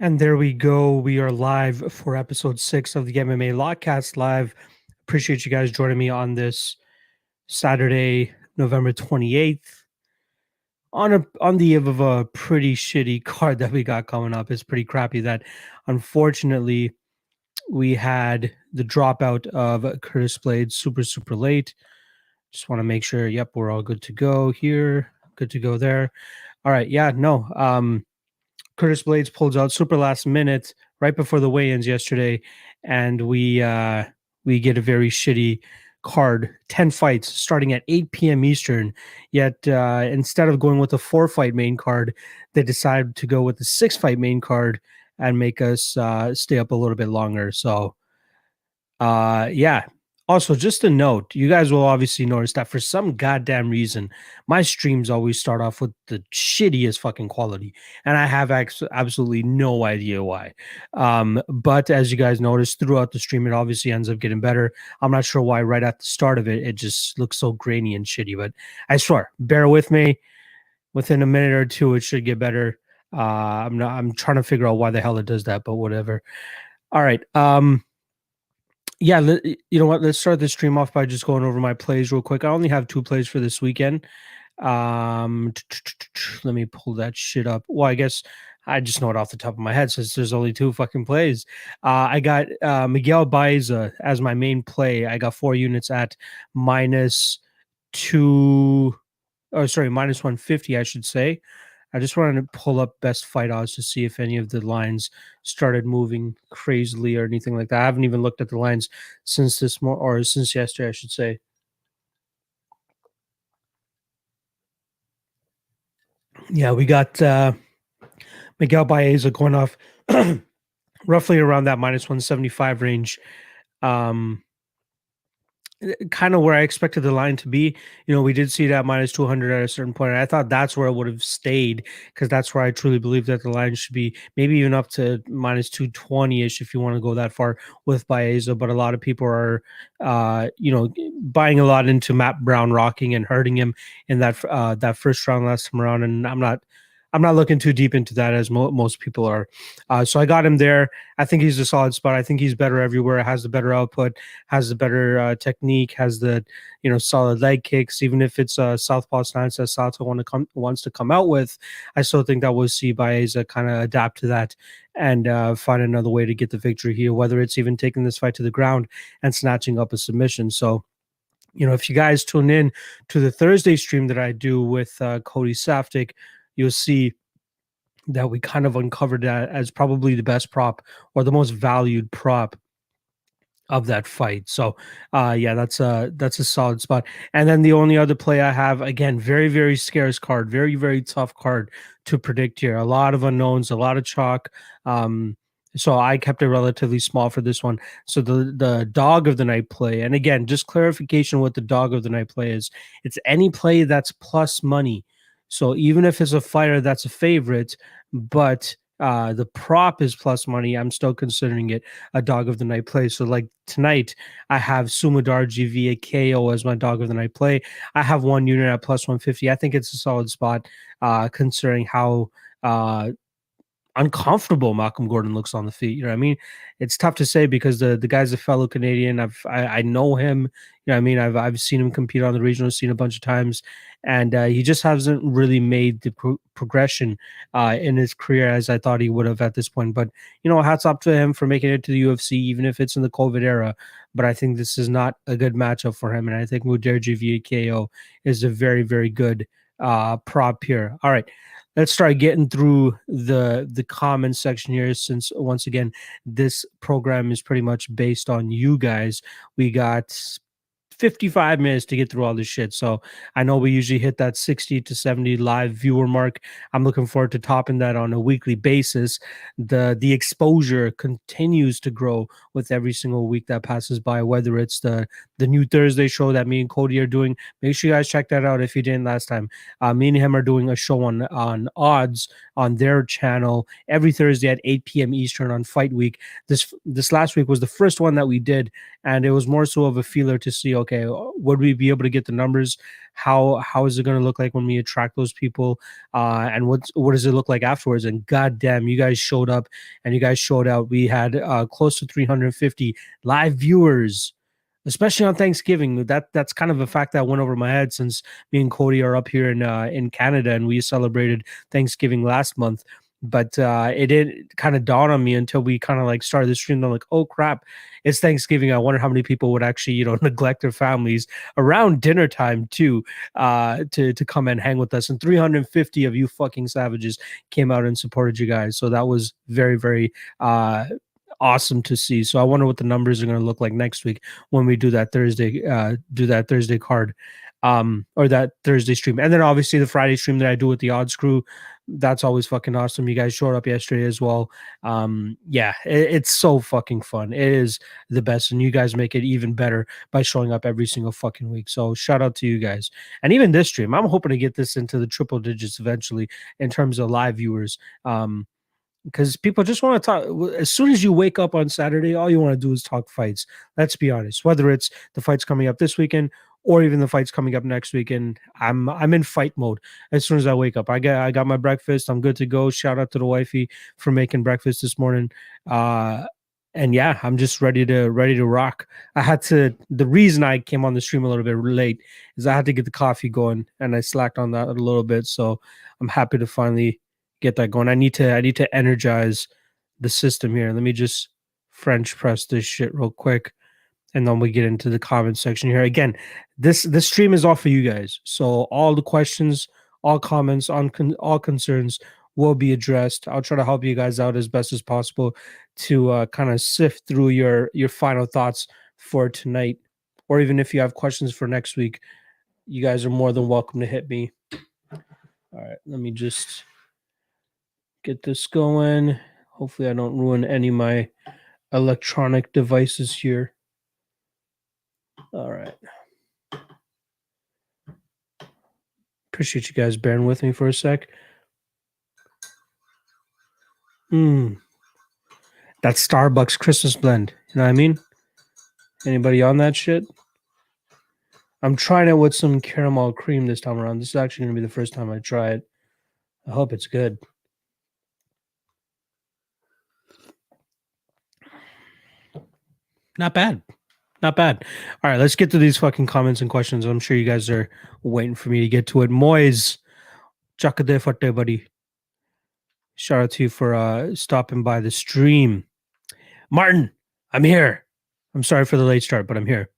And there we go. We are live for episode 6 of the MMA Lawcast Live. Appreciate you guys joining me on this Saturday, November 28th. On the eve of a pretty shitty card that we got coming up. It's pretty crappy that unfortunately we had the dropout of Curtis Blades super late. Just want to make sure, yep, we're all good to go here. Good to go there. All right, yeah, no. Curtis Blades pulls out super last minute right before the weigh-ins yesterday, and we get a very shitty card, 10 fights starting at 8 p.m. Eastern. Yet instead of going with a 4-fight main card, they decided to go with the 6-fight main card and make us stay up a little bit longer. So yeah. Also, just a note, you guys will obviously notice that for some goddamn reason, my streams always start off with the shittiest fucking quality, and I have absolutely no idea why. But as you guys notice throughout the stream, it obviously ends up getting better. I'm not sure why right at the start of it, it just looks so grainy and shitty, but I swear, bear with me. Within a minute or two, it should get better. I'm trying to figure out why the hell it does that, but whatever. All right. Yeah, you know what? Let's start the stream off by just going over my plays real quick. I only have 2 plays for this weekend. Let me pull that shit up. Well, I guess I just know it off the top of my head since there's only 2 fucking plays. I got Miguel Baeza as my main play. I got 4 units at -2, oh sorry, -150, I should say. I just wanted to pull up best fight odds to see if any of the lines started moving crazily or anything like that. I haven't even looked at the lines since since yesterday, I should say. Yeah, we got Miguel Baeza going off roughly around that -175 range. Kind of where I expected the line to be. You know, we did see that -200 at a certain point. And I thought that's where it would have stayed because that's where I truly believe that the line should be, maybe even up to -220-ish if you want to go that far with Baeza. But a lot of people are, buying a lot into Matt Brown rocking and hurting him in that first round last time around. And I'm not looking too deep into that as most people are. So I got him there. I think he's a solid spot. I think he's better everywhere. Has the better output, has the better technique, has the solid leg kicks. Even if it's a southpaw stance that Sato wants to come out with, I still think that we'll see Baeza kind of adapt to that and find another way to get the victory here. Whether it's even taking this fight to the ground and snatching up a submission. So, if you guys tune in to the Thursday stream that I do with Cody Saftik, you'll see that we kind of uncovered that as probably the best prop or the most valued prop of that fight. So yeah, that's a solid spot. And then the only other play I have, again, very scarce card, very tough card to predict here. A lot of unknowns, a lot of chalk. So I kept it relatively small for this one. So the dog of the night play, and again, just clarification what the dog of the night play is. It's any play that's plus money. So even if it's a fighter that's a favorite, but the prop is plus money, I'm still considering it a dog of the night play. So like tonight, I have Sumadarji via KO as my dog of the night play. I have 1 unit at +150. I think it's a solid spot considering how uncomfortable Malcolm Gordon looks on the feet. You know what I mean? It's tough to say because the guy's a fellow Canadian. I know him. You know what I mean? I've seen him compete on the regional scene a bunch of times, and he just hasn't really made the progression in his career as I thought he would have at this point. But hats off to him for making it to the UFC, even if it's in the COVID era. But I think this is not a good matchup for him, and I think Muderji via KO is a very good prop here. All right. Let's start getting through the comment section here, since once again this program is pretty much based on you guys. We got 55 minutes to get through all this shit. So I know we usually hit that 60 to 70 live viewer mark. I'm looking forward to topping that on a weekly basis. The exposure continues to grow with every single week that passes by, whether it's the new Thursday show that me and Cody are doing. Make sure you guys check that out if you didn't last time. Me and him are doing a show on odds on their channel every Thursday at 8 p.m. Eastern on Fight Week. This last week was the first one that we did, and it was more so of a feeler to see, okay, would we be able to get the numbers? How is it going to look like when we attract those people? And what does it look like afterwards? And goddamn, you guys showed up and you guys showed out. We had close to 350 live viewers, especially on Thanksgiving. That's kind of a fact that went over my head, since me and Cody are up here in Canada and we celebrated Thanksgiving last month. But it didn't kind of dawn on me until we kind of like started the stream. I'm like, oh crap, it's Thanksgiving. I wonder how many people would actually, neglect their families around dinner time too, to come and hang with us. And 350 of you fucking savages came out and supported you guys. So that was very, very awesome to see. So I wonder what the numbers are going to look like next week when we do that Thursday card, or that Thursday stream. And then obviously the Friday stream that I do with the odds crew, that's always fucking awesome. You guys showed up yesterday as well. Yeah, it's so fucking fun. It is the best, and you guys make it even better by showing up every single fucking week. So shout out to you guys. And even this stream, I'm hoping to get this into the triple digits eventually in terms of live viewers. Because people just want to talk. As soon as you wake up on Saturday, all you want to do is talk fights. Let's be honest. Whether it's the fights coming up this weekend or even the fights coming up next weekend, I'm in fight mode as soon as I wake up. I got my breakfast. I'm good to go. Shout out to the wifey for making breakfast this morning. And yeah, I'm just ready to rock. The reason I came on the stream a little bit late is I had to get the coffee going, and I slacked on that a little bit. So I'm happy to finally get that going. I need to energize the system here. Let me just French press this shit real quick, and then we get into the comment section here. Again, this stream is all for you guys. So all the questions, all comments, all concerns will be addressed. I'll try to help you guys out as best as possible to kind of sift through your final thoughts for tonight, or even if you have questions for next week, you guys are more than welcome to hit me. All right, let me just get this going. Hopefully I don't ruin any of my electronic devices here. All right. Appreciate you guys bearing with me for a sec. That Starbucks Christmas blend. You know what I mean? Anybody on that shit? I'm trying it with some caramel cream this time around. This is actually going to be the first time I try it. I hope it's good. Not bad. Not bad. All right, let's get to these fucking comments and questions. I'm sure you guys are waiting for me to get to it. Moise, chakade fatte, buddy. Shout out to you for stopping by the stream. Martin, I'm here. I'm sorry for the late start, but I'm here.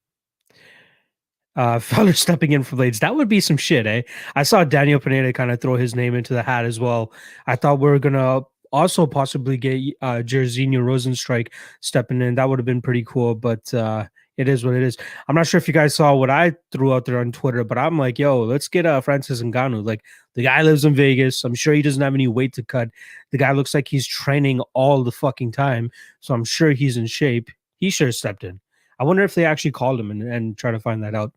Feller stepping in for blades. That would be some shit, eh? I saw Daniel Pineda kind of throw his name into the hat as well. I thought we were gonna also possibly get Jairzinho Rosenstrike stepping in. That would have been pretty cool, but it is what it is. I'm not sure if you guys saw what I threw out there on Twitter, but I'm like, yo, let's get Francis Ngannou. Like, the guy lives in Vegas. I'm sure he doesn't have any weight to cut. The guy looks like he's training all the fucking time, so I'm sure he's in shape. He should have stepped in. I wonder if they actually called him and try to find that out.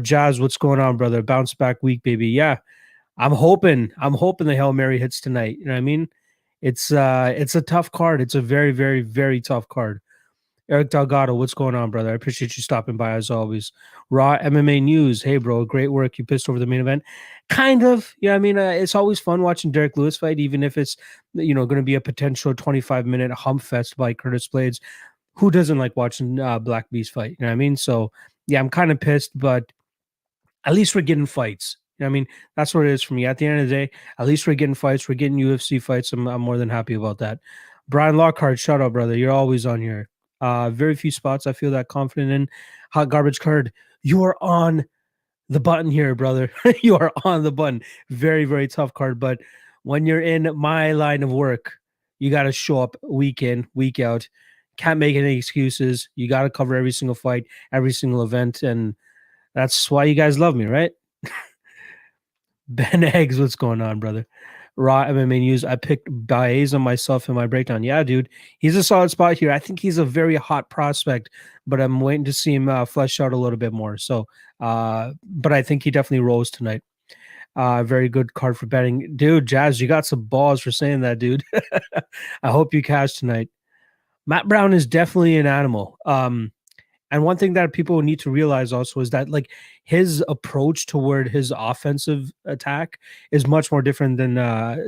Jazz, what's going on, brother? Bounce back week, baby. Yeah, I'm hoping the Hail Mary hits tonight. You know what I mean? It's a tough card. It's a very, very, very tough card. Eric Delgado, what's going on, brother? I appreciate you stopping by as always. Raw MMA News. Hey, bro, great work. You pissed over the main event. Kind of. Yeah, I mean, it's always fun watching Derek Lewis fight, even if it's, going to be a potential 25-minute hump fest by Curtis Blades. Who doesn't like watching Black Beast fight? You know what I mean? So, yeah, I'm kind of pissed, but at least we're getting fights. You know what I mean? That's what it is for me. At the end of the day, at least we're getting fights. We're getting UFC fights. I'm more than happy about that. Brian Lockhart, shout out, brother. You're always on here. Very few spots I feel that confident in. Hot Garbage Card, you are on the button here, brother. You are on the button. Very, very tough card. But when you're in my line of work, you got to show up week in, week out. Can't make any excuses. You got to cover every single fight, every single event. And that's why you guys love me, right? Ben Eggs, what's going on, brother? Raw MMA News. I picked Baeza myself in my breakdown. Yeah, dude. He's a solid spot here. I think he's a very hot prospect, but I'm waiting to see him flesh out a little bit more. So, but I think he definitely rolls tonight. Very good card for betting. Dude, Jazz, you got some balls for saying that, dude. I hope you cash tonight. Matt Brown is definitely an animal. And one thing that people need to realize also is that like his approach toward his offensive attack is much more different than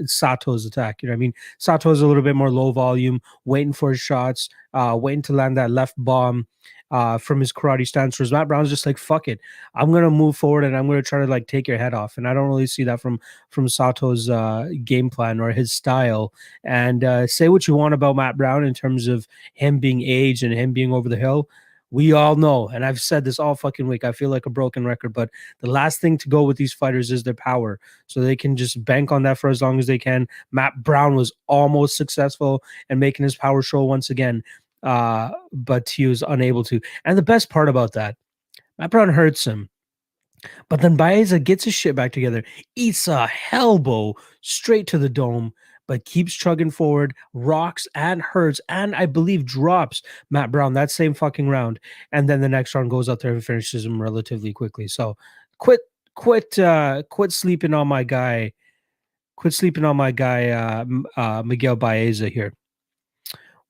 Sato's attack. You know what I mean? Sato's a little bit more low volume, waiting for his shots, waiting to land that left bomb from his karate stance. Whereas Matt Brown's just like, fuck it. I'm gonna move forward and I'm gonna try to like take your head off. And I don't really see that from Sato's game plan or his style. And say what you want about Matt Brown in terms of him being aged and him being over the hill. We all know, and I've said this all fucking week. I feel like a broken record, but the last thing to go with these fighters is their power. So they can just bank on that for as long as they can. Matt Brown was almost successful in making his power show once again, but he was unable to. And the best part about that, Matt Brown hurts him. But then Baeza gets his shit back together, eats a hellbow straight to the dome, but keeps chugging forward, rocks and hurts, and I believe drops Matt Brown that same fucking round. And then the next round goes out there and finishes him relatively quickly. So quit sleeping on my guy. Quit sleeping on my guy, Miguel Baeza here.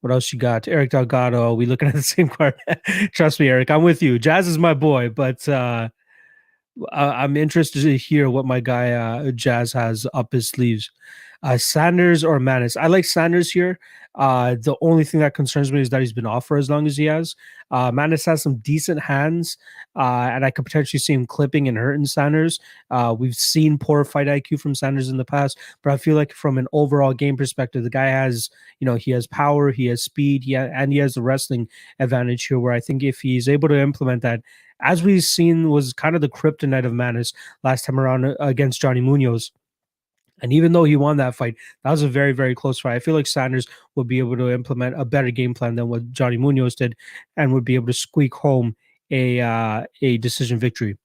What else you got? Eric Delgado. We looking at the same card. Trust me, Eric. I'm with you. Jazz is my boy, but I'm interested to hear what my guy Jazz has up his sleeves. Sanders or Manis? I like Sanders here. The only thing that concerns me is that he's been off for as long as he has. Manis has some decent hands, and I could potentially see him clipping and hurting Sanders. We've seen poor fight IQ from Sanders in the past, but I feel like from an overall game perspective, the guy has, he has power, he has speed, and he has the wrestling advantage here. Where I think if he's able to implement that, as we've seen, was kind of the kryptonite of Manis last time around against Johnny Munoz. And even though he won that fight, that was a very, very close fight. I feel like Sanders would be able to implement a better game plan than what Johnny Munoz did, and would be able to squeak home a decision victory.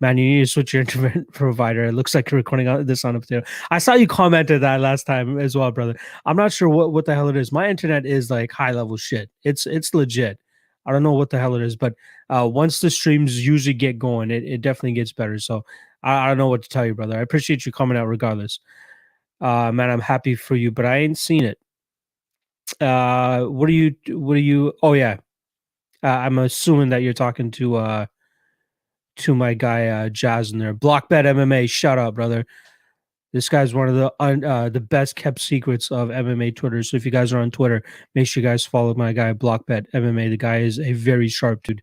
Man, you need to switch your internet provider. It looks like you're recording this on a potato. I saw you commented that last time as well, brother. I'm not sure what the hell it is. My internet is like high level shit. It's legit. I don't know what the hell it is, but once the streams usually get going, it definitely gets better. So I don't know what to tell you, brother. I appreciate you coming out regardless. Man, I'm happy for you, but I ain't seen it. What are you? Oh yeah, I'm assuming that you're talking to my guy Jazz in there. Blockbet MMA, shut up, brother. This guy's one of the best kept secrets of MMA Twitter. So if you guys are on Twitter, make sure you guys follow my guy Blockbet MMA. The guy is a very sharp dude.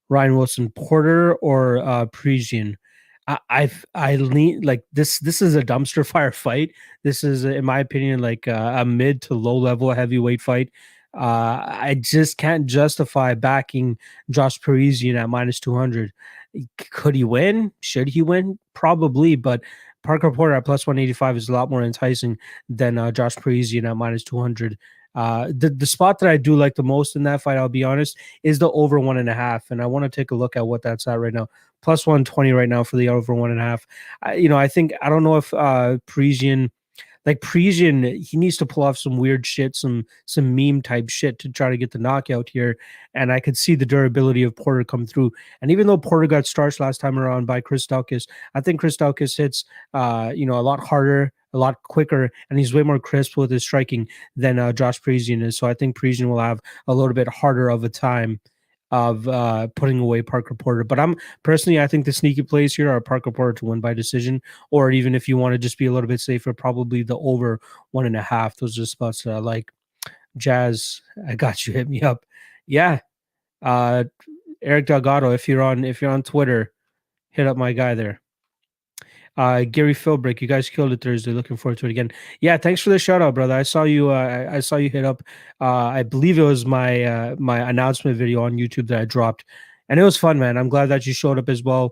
Ryan Wilson, Porter or Parisian? I lean like this. This is a dumpster fire fight. This is, in my opinion, like a mid to low level heavyweight fight. I just can't justify backing Josh Parisian at -200. Could he win? Should he win? Probably, but Parker Porter at +185 is a lot more enticing than Josh Parisian at -200. The spot that I do like the most in that fight, I'll be honest, is the over 1.5, and I want to take a look at what that's at right now. +120 right now for the over 1.5. I think I don't know if Parisian, he needs to pull off some weird shit, some meme type shit to try to get the knockout here. And I could see the durability of Porter come through. And even though Porter got starched last time around by Chris Daukaus, I think Chris Daukaus hits a lot harder, a lot quicker, and he's way more crisp with his striking than Josh Parisian is. So I think Parisian will have a little bit harder of a time of putting away Parker Porter. But I think the sneaky plays here are Parker Porter to win by decision, or even if you want to just be a little bit safer, probably the over 1.5. Those are the spots that I like. Jazz, I got you. Hit me up. Yeah. Eric Delgado, if you're on Twitter, hit up my guy there. Gary Philbrick, you guys killed it Thursday. Looking forward to it again. Yeah, thanks for the shout out, brother. I saw you. I saw you hit up. I believe it was my my announcement video on YouTube that I dropped, and it was fun, man. I'm glad that you showed up as well.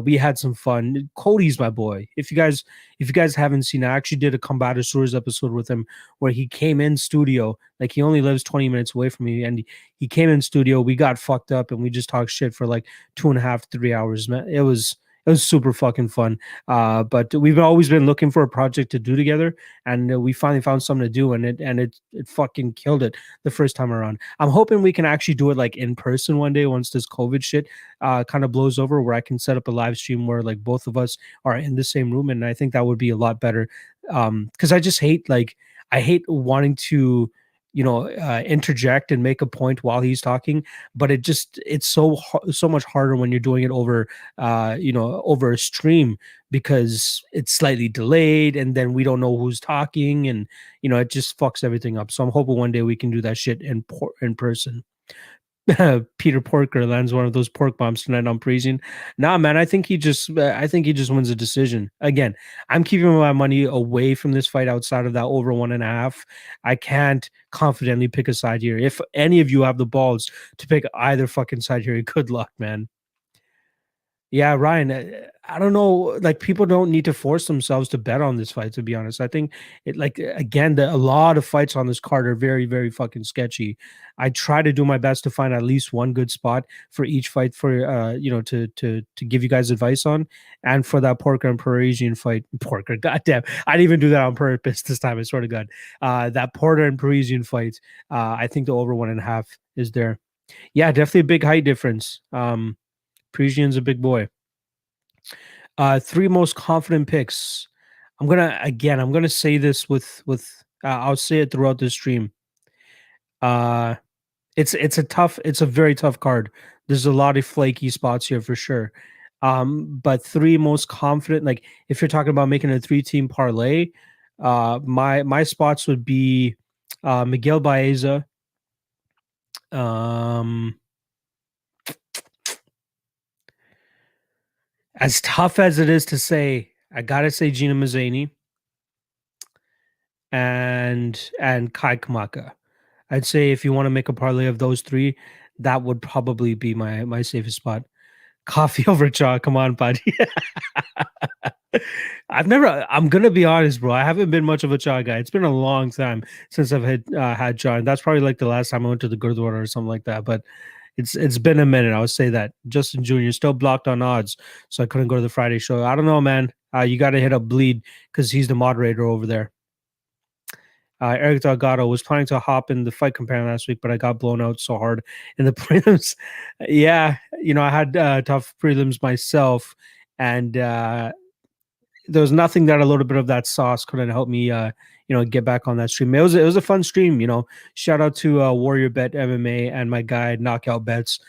We had some fun. Cody's my boy. If you guys haven't seen, I actually did a Combattosaurus episode with him where he came in studio. Like he only lives 20 minutes away from me, and he came in studio. We got fucked up, and we just talked shit for like 2.5, 3 hours, man. It was super fucking fun. But we've always been looking for a project to do together, and we finally found something to do, and it fucking killed it the first time around. I'm hoping we can actually do it like in person one day once this COVID shit kind of blows over, where I can set up a live stream where like both of us are in the same room, and I think that would be a lot better. Because I just hate I hate wanting to interject and make a point while he's talking, but it's so much harder when you're doing it over over a stream, because it's slightly delayed and then we don't know who's talking, and it just fucks everything up. So I'm hoping one day we can do that shit in person. Peter Porker lands one of those pork bombs tonight on Parisian. Nah, man, I think he just wins a decision. Again, I'm keeping my money away from this fight outside of that over 1.5. I can't confidently pick a side here. If any of you have the balls to pick either fucking side here, good luck, man. Yeah, Ryan, I don't know. Like, people don't need to force themselves to bet on this fight, to be honest. I think again, a lot of fights on this card are very, very fucking sketchy. I try to do my best to find at least one good spot for each fight for to give you guys advice on, and for that Porker and Parisian fight. Porker, goddamn, I didn't even do that on purpose this time. I swear to God, that Porter and Parisian fight. I think the over 1.5 is there. Yeah, definitely a big height difference. Parisian's a big boy. Three most confident picks. I'm gonna say this with I'll say it throughout the stream. Uh it's a very tough card. There's a lot of flaky spots here for sure. But three most confident, like if you're talking about making a 3-team parlay, my spots would be Miguel Baeza, um as tough as it is to say, I gotta say Gina Mazzani and Kai Kamaka. I'd say if you want to make a parlay of those three, that would probably be my safest spot. Coffee over chaw. Come on, buddy. I'm gonna be honest, bro. I haven't been much of a chaw guy. It's been a long time since I've had chaw, and that's probably like the last time I went to the Gurdwara or something like that. But it's been a minute. I would say that. Justin Jr. still blocked on odds, so I couldn't go to the Friday show. I don't know, man. You got to hit up Bleed because he's the moderator over there. Eric Delgado was planning to hop in the fight companion last week, but I got blown out so hard in the prelims. Yeah, I had tough prelims myself, and there was nothing that a little bit of that sauce couldn't help me get back on that stream. It was a fun stream. Shout out to Warrior Bet MMA and my guy Knockout Bets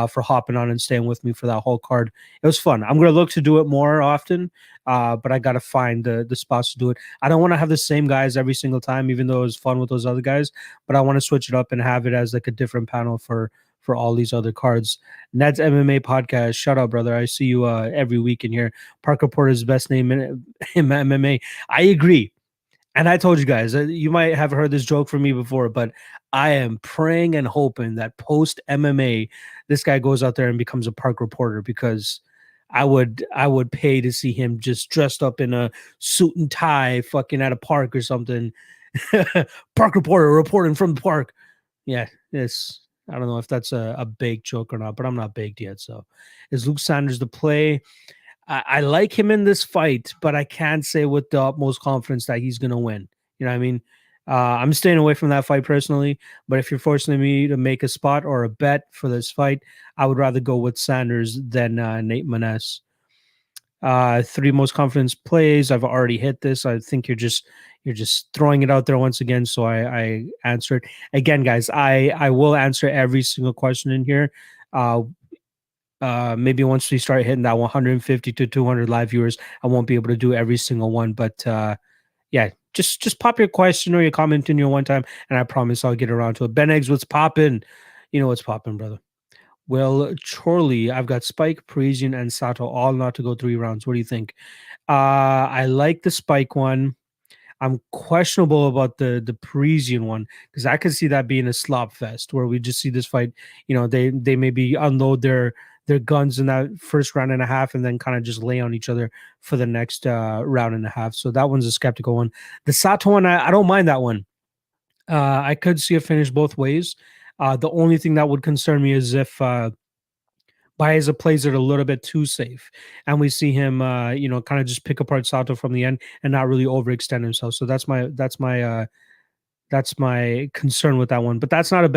for hopping on and staying with me for that whole card. It was fun. I'm gonna look to do it more often, but I gotta find the spots to do it. I don't want to have the same guys every single time, even though it was fun with those other guys, but I want to switch it up and have it as like a different panel for all these other cards. Ned's MMA podcast. Shout out, brother. I see you every week in here. Parker Porter's best name in MMA. I agree. And I told you guys, you might have heard this joke from me before, but I am praying and hoping that post MMA, this guy goes out there and becomes a park reporter, because I would pay to see him just dressed up in a suit and tie, fucking at a park or something. Park reporter reporting from the park. Yeah, it's I don't know if that's a baked joke or not, but I'm not baked yet. So, is Luke Sanders the play? I like him in this fight, but I can't say with the utmost confidence that he's going to win. You know what I mean? I'm staying away from that fight personally, but if you're forcing me to make a spot or a bet for this fight, I would rather go with Sanders than Nate Maness. Three most confidence plays. I've already hit this. I think you're just throwing it out there once again. So I answered again, guys. I will answer every single question in here. Maybe once we start hitting that 150 to 200 live viewers, I won't be able to do every single one. But yeah, just pop your question or your comment in here one time, and I promise I'll get around to it. Ben Eggs, what's popping? You know what's popping, brother. Well, Chorley, I've got Spike, Parisian, and Sato all not to go 3 rounds. What do you think? I like the Spike one. I'm questionable about the Parisian one, because I could see that being a slop fest where we just see this fight. They maybe unload their guns in that first round and a half and then kind of just lay on each other for the next round and a half. So that one's a skeptical one. The Sato one, I don't mind that one. I could see a finish both ways. The only thing that would concern me is if Baeza plays it a little bit too safe, and we see him, kind of just pick apart Sato from the end and not really overextend himself. So that's my concern with that one. But that's not a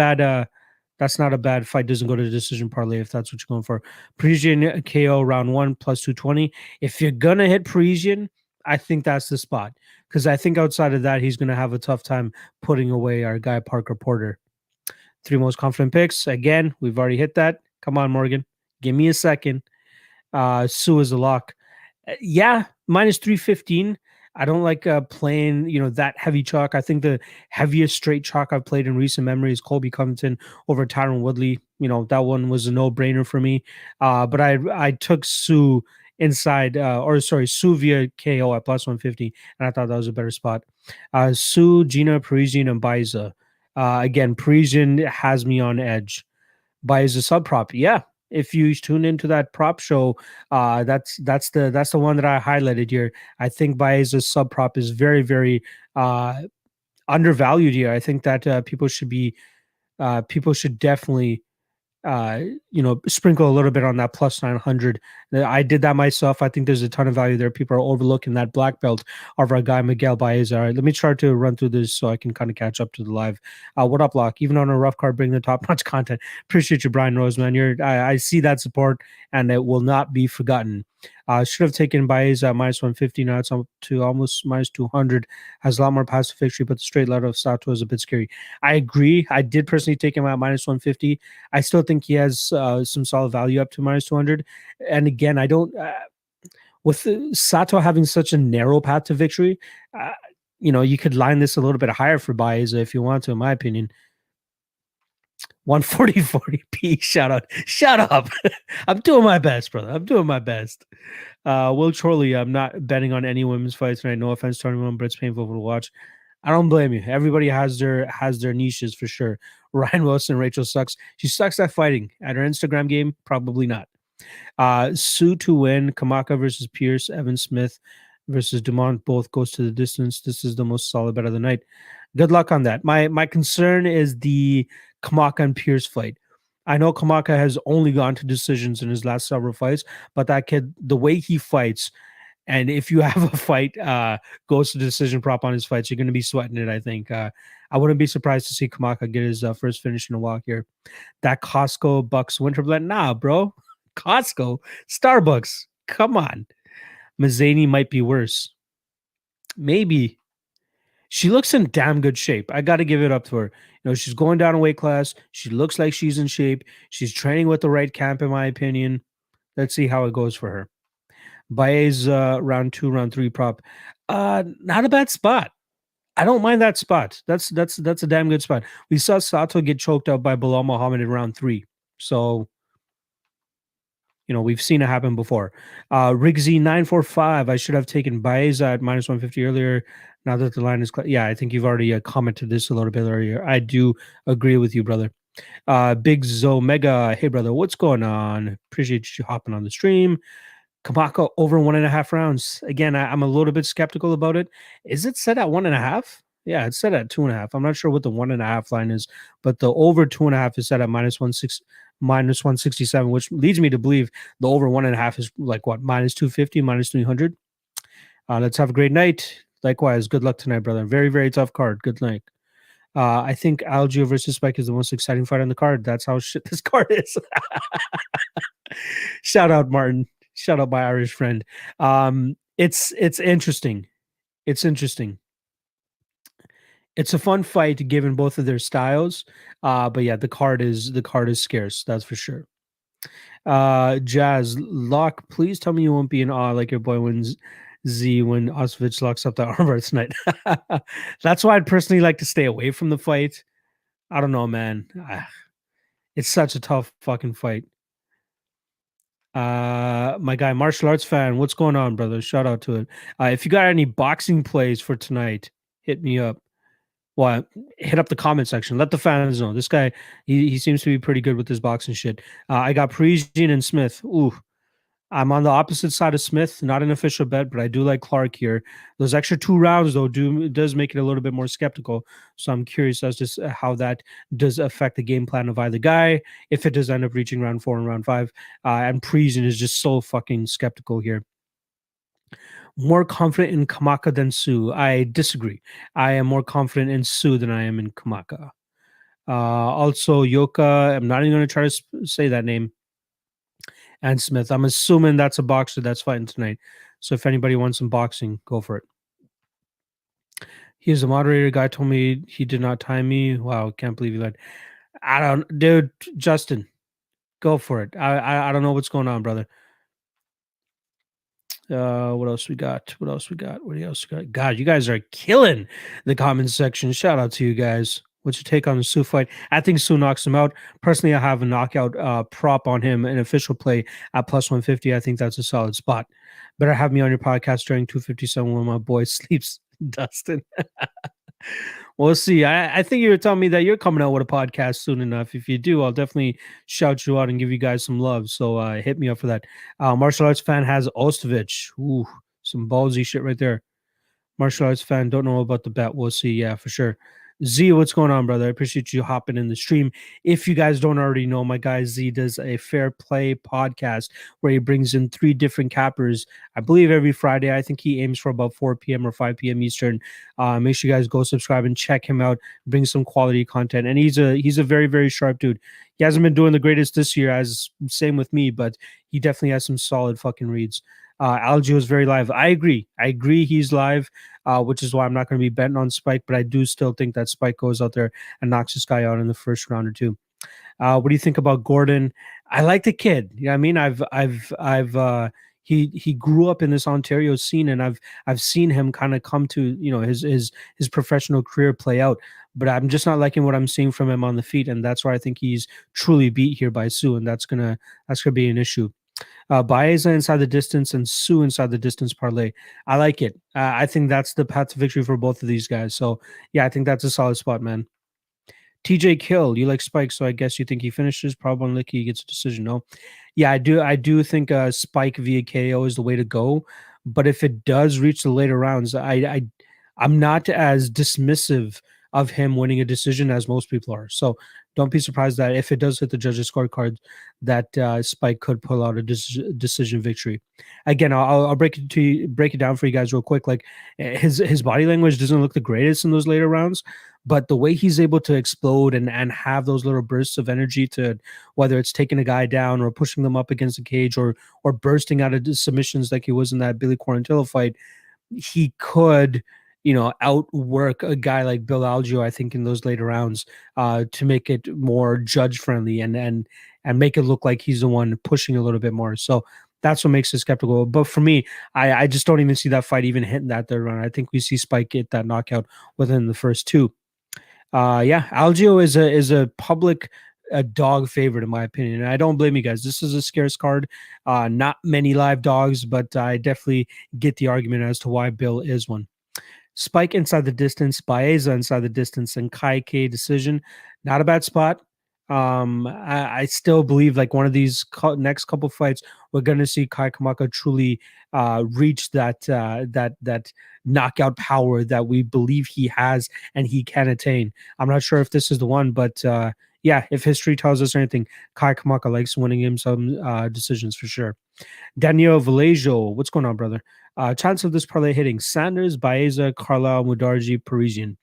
bad fight. Doesn't go to the decision parlay if that's what you're going for. Parisian KO round 1 plus 220. If you're gonna hit Parisian, I think that's the spot because I think outside of that, he's going to have a tough time putting away our guy Parker Porter. Three most confident picks. Again, we've already hit that. Come on, Morgan. Give me a second. Sue is a lock. Yeah, minus 315. I don't like playing, that heavy chalk. I think the heaviest straight chalk I've played in recent memory is Colby Covington over Tyron Woodley. That one was a no-brainer for me. But I took Sue inside, Sue via KO at plus 150, and I thought that was a better spot. Sue, Gina, Parisian, and Baiza. Again, Parisian has me on edge. Baiza sub prop. Yeah, if you tune into that prop show, that's the one that I highlighted here. I think Baeza's sub prop is very, very undervalued here. I think that people should definitely sprinkle a little bit on that plus 900. I did that myself. I think there's a ton of value there. People are overlooking that black belt of our guy Miguel Baeza. All right, let me try to run through this so I can kind of catch up to the live. What up, Lock? Even on a rough card, bring the top-notch content. Appreciate you, Brian Rose, man. I see that support, and it will not be forgotten. Should have taken Baeza at minus 150. Now it's up to almost minus 200. Has a lot more passive victory, but the straight ladder of Sato is a bit scary. I agree. I did personally take him at minus 150. I still think he has some solid value up to minus 200. And again, I don't, with Sato having such a narrow path to victory, you could line this a little bit higher for Baeza if you want to, in my opinion. 140-40p. Shout out. Shut up. I'm doing my best, brother. I'm doing my best. Will Chorley, I'm not betting on any women's fights tonight. No offense to anyone, but it's painful to watch. I don't blame you. Everybody has their niches for sure. Ryan Wilson, Rachel sucks. She sucks at fighting. At her Instagram game, probably not. Sue to win. Kamaka versus Pierce. Evan Smith versus Dumont. Both goes to the distance. This is the most solid bet of the night. Good luck on that. My concern is the Kamaka and Pierce fight. I know Kamaka has only gone to decisions in his last several fights, but that kid, the way he fights, and if you have a fight goes to decision prop on his fights, you're going to be sweating it, I think. I wouldn't be surprised to see Kamaka get his first finish in a walk here. That Costco Bucks Winter Blend. Nah, bro. Costco? Starbucks. Come on. Mazzani might be worse. Maybe. She looks in damn good shape. I got to give it up to her. She's going down a weight class. She looks like she's in shape. She's training with the right camp, in my opinion. Let's see how it goes for her. Baez round 2, round 3 prop. Not a bad spot. I don't mind that spot. That's a damn good spot. We saw Sato get choked out by Bilal Muhammad in round 3. So, we've seen it happen before. Rigsy 945. I should have taken Baez at minus 150 earlier. Now that the line is clear. Yeah, I think you've already commented this a little bit earlier. I do agree with you, brother. Big Zo Mega. Hey, brother, what's going on? Appreciate you hopping on the stream. Kamaka over 1.5 rounds. Again, I'm a little bit skeptical about it. Is it set at 1.5? Yeah, it's set at 2.5. I'm not sure what the 1.5 line is, but the over 2.5 is set at minus 167, which leads me to believe the over 1.5 is like what, minus 250, minus 300. Let's have a great night. Likewise, good luck tonight, brother. Very, very tough card. Good night. I think Algio versus Spike is the most exciting fight on the card. That's how shit this card is. Shout out, Martin. Shout out my Irish friend. It's interesting. It's interesting. It's a fun fight given both of their styles. But yeah, the card is scarce. That's for sure. Jazz Lock, please tell me you won't be in awe like your boy wins Z when Osvich locks up that armbar tonight. That's why I'd personally like to stay away from the fight. I don't know, man. It's such a tough fucking fight. My guy, martial arts fan, what's going on, brother? Shout out to it. If you got any boxing plays for tonight, hit me up. Well, hit up the comment section. Let the fans know. This guy, he seems to be pretty good with this boxing shit. I got Parisian and Smith. Ooh, I'm on the opposite side of Smith. Not an official bet, but I do like Clark here. Those extra 2 rounds, though, does make it a little bit more skeptical. So I'm curious as to how that does affect the game plan of either guy, if it does end up reaching round 4 and round 5. And Parisian is just so fucking skeptical here. More confident in Kamaka than Sue. I disagree. I am more confident in Sue than I am in Kamaka. Also, Yoka, I'm not even going to try to say that name. And Smith, I'm assuming that's a boxer that's fighting tonight. So if anybody wants some boxing, go for it. He's a moderator. Guy told me he did not time me. Wow, can't believe you lied. I don't, dude. Justin, go for it. I don't know what's going on, brother. What else we got? What else we got? What else we got? God, you guys are killing the comments section. Shout out to you guys. What's your take on the Sue fight? I think Sue knocks him out. Personally, I have a knockout prop on him, an official play at plus 150. I think that's a solid spot. Better have me on your podcast during 257 when my boy sleeps, Dustin. We'll see. I think you were telling me that you're coming out with a podcast soon enough. If you do, I'll definitely shout you out and give you guys some love. So hit me up for that. Martial arts fan has Ostovich. Ooh, some ballsy shit right there. Martial arts fan, don't know about the bet. We'll see. Yeah, for sure. Z, what's going on, brother? I appreciate you hopping in the stream. If you guys don't already know, my guy Z does a fair play podcast where he brings in 3 different cappers, I believe every Friday. I think he aims for about 4 p.m. or 5 p.m. Eastern. Make sure you guys go subscribe and check him out. Bring some quality content. And he's a very, very sharp dude. He hasn't been doing the greatest this year, as same with me, but he definitely has some solid fucking reads. Algio is very live. I agree. He's live, which is why I'm not going to be betting on Spike, but I do still think that Spike goes out there and knocks this guy out in the first round or two. What do you think about Gordon? I like the kid. Yeah, I mean, he grew up in this Ontario scene, and I've seen him kind of come to his professional career play out. But I'm just not liking what I'm seeing from him on the feet, and that's where I think he's truly beat here by Sue, and that's gonna be an issue. Baeza inside the distance and Sue inside the distance parlay. I like it. I think that's the path to victory for both of these guys. So yeah, I think that's a solid spot, man. TJ Kill, you like Spike, so I guess you think he finishes. Probably unlikely he gets a decision. No, yeah, I do. I do think Spike via KO is the way to go. But if it does reach the later rounds, I'm not as dismissive of him winning a decision as most people are. So don't be surprised that if it does hit the judges' scorecard, that Spike could pull out a decision victory. Again, I'll break it down for you guys real quick. Like his body language doesn't look the greatest in those later rounds, but the way he's able to explode and have those little bursts of energy, to whether it's taking a guy down or pushing them up against the cage or bursting out of submissions like he was in that Billy Quarantillo fight, he could outwork a guy like Bill Algeo, I think, in those later rounds, to make it more judge friendly and make it look like he's the one pushing a little bit more. So that's what makes it skeptical. But for me, I just don't even see that fight even hitting that third round. I think we see Spike get that knockout within the first 2. Yeah, Algeo is a public dog favorite in my opinion, and I don't blame you guys. This is a scarce card, not many live dogs, but I definitely get the argument as to why Bill is one. Spike inside the distance, Baeza inside the distance, and Kai K decision. Not a bad spot. I still believe like one of these next couple fights, we're going to see Kai Kamaka truly reach that knockout power that we believe he has and he can attain. I'm not sure if this is the one, but yeah, if history tells us anything, Kai Kamaka likes winning him some decisions for sure. Daniel Vallejo, what's going on, brother? Chance of this parlay hitting: Sanders, Baeza, Carlisle, Mudarji, Parisian.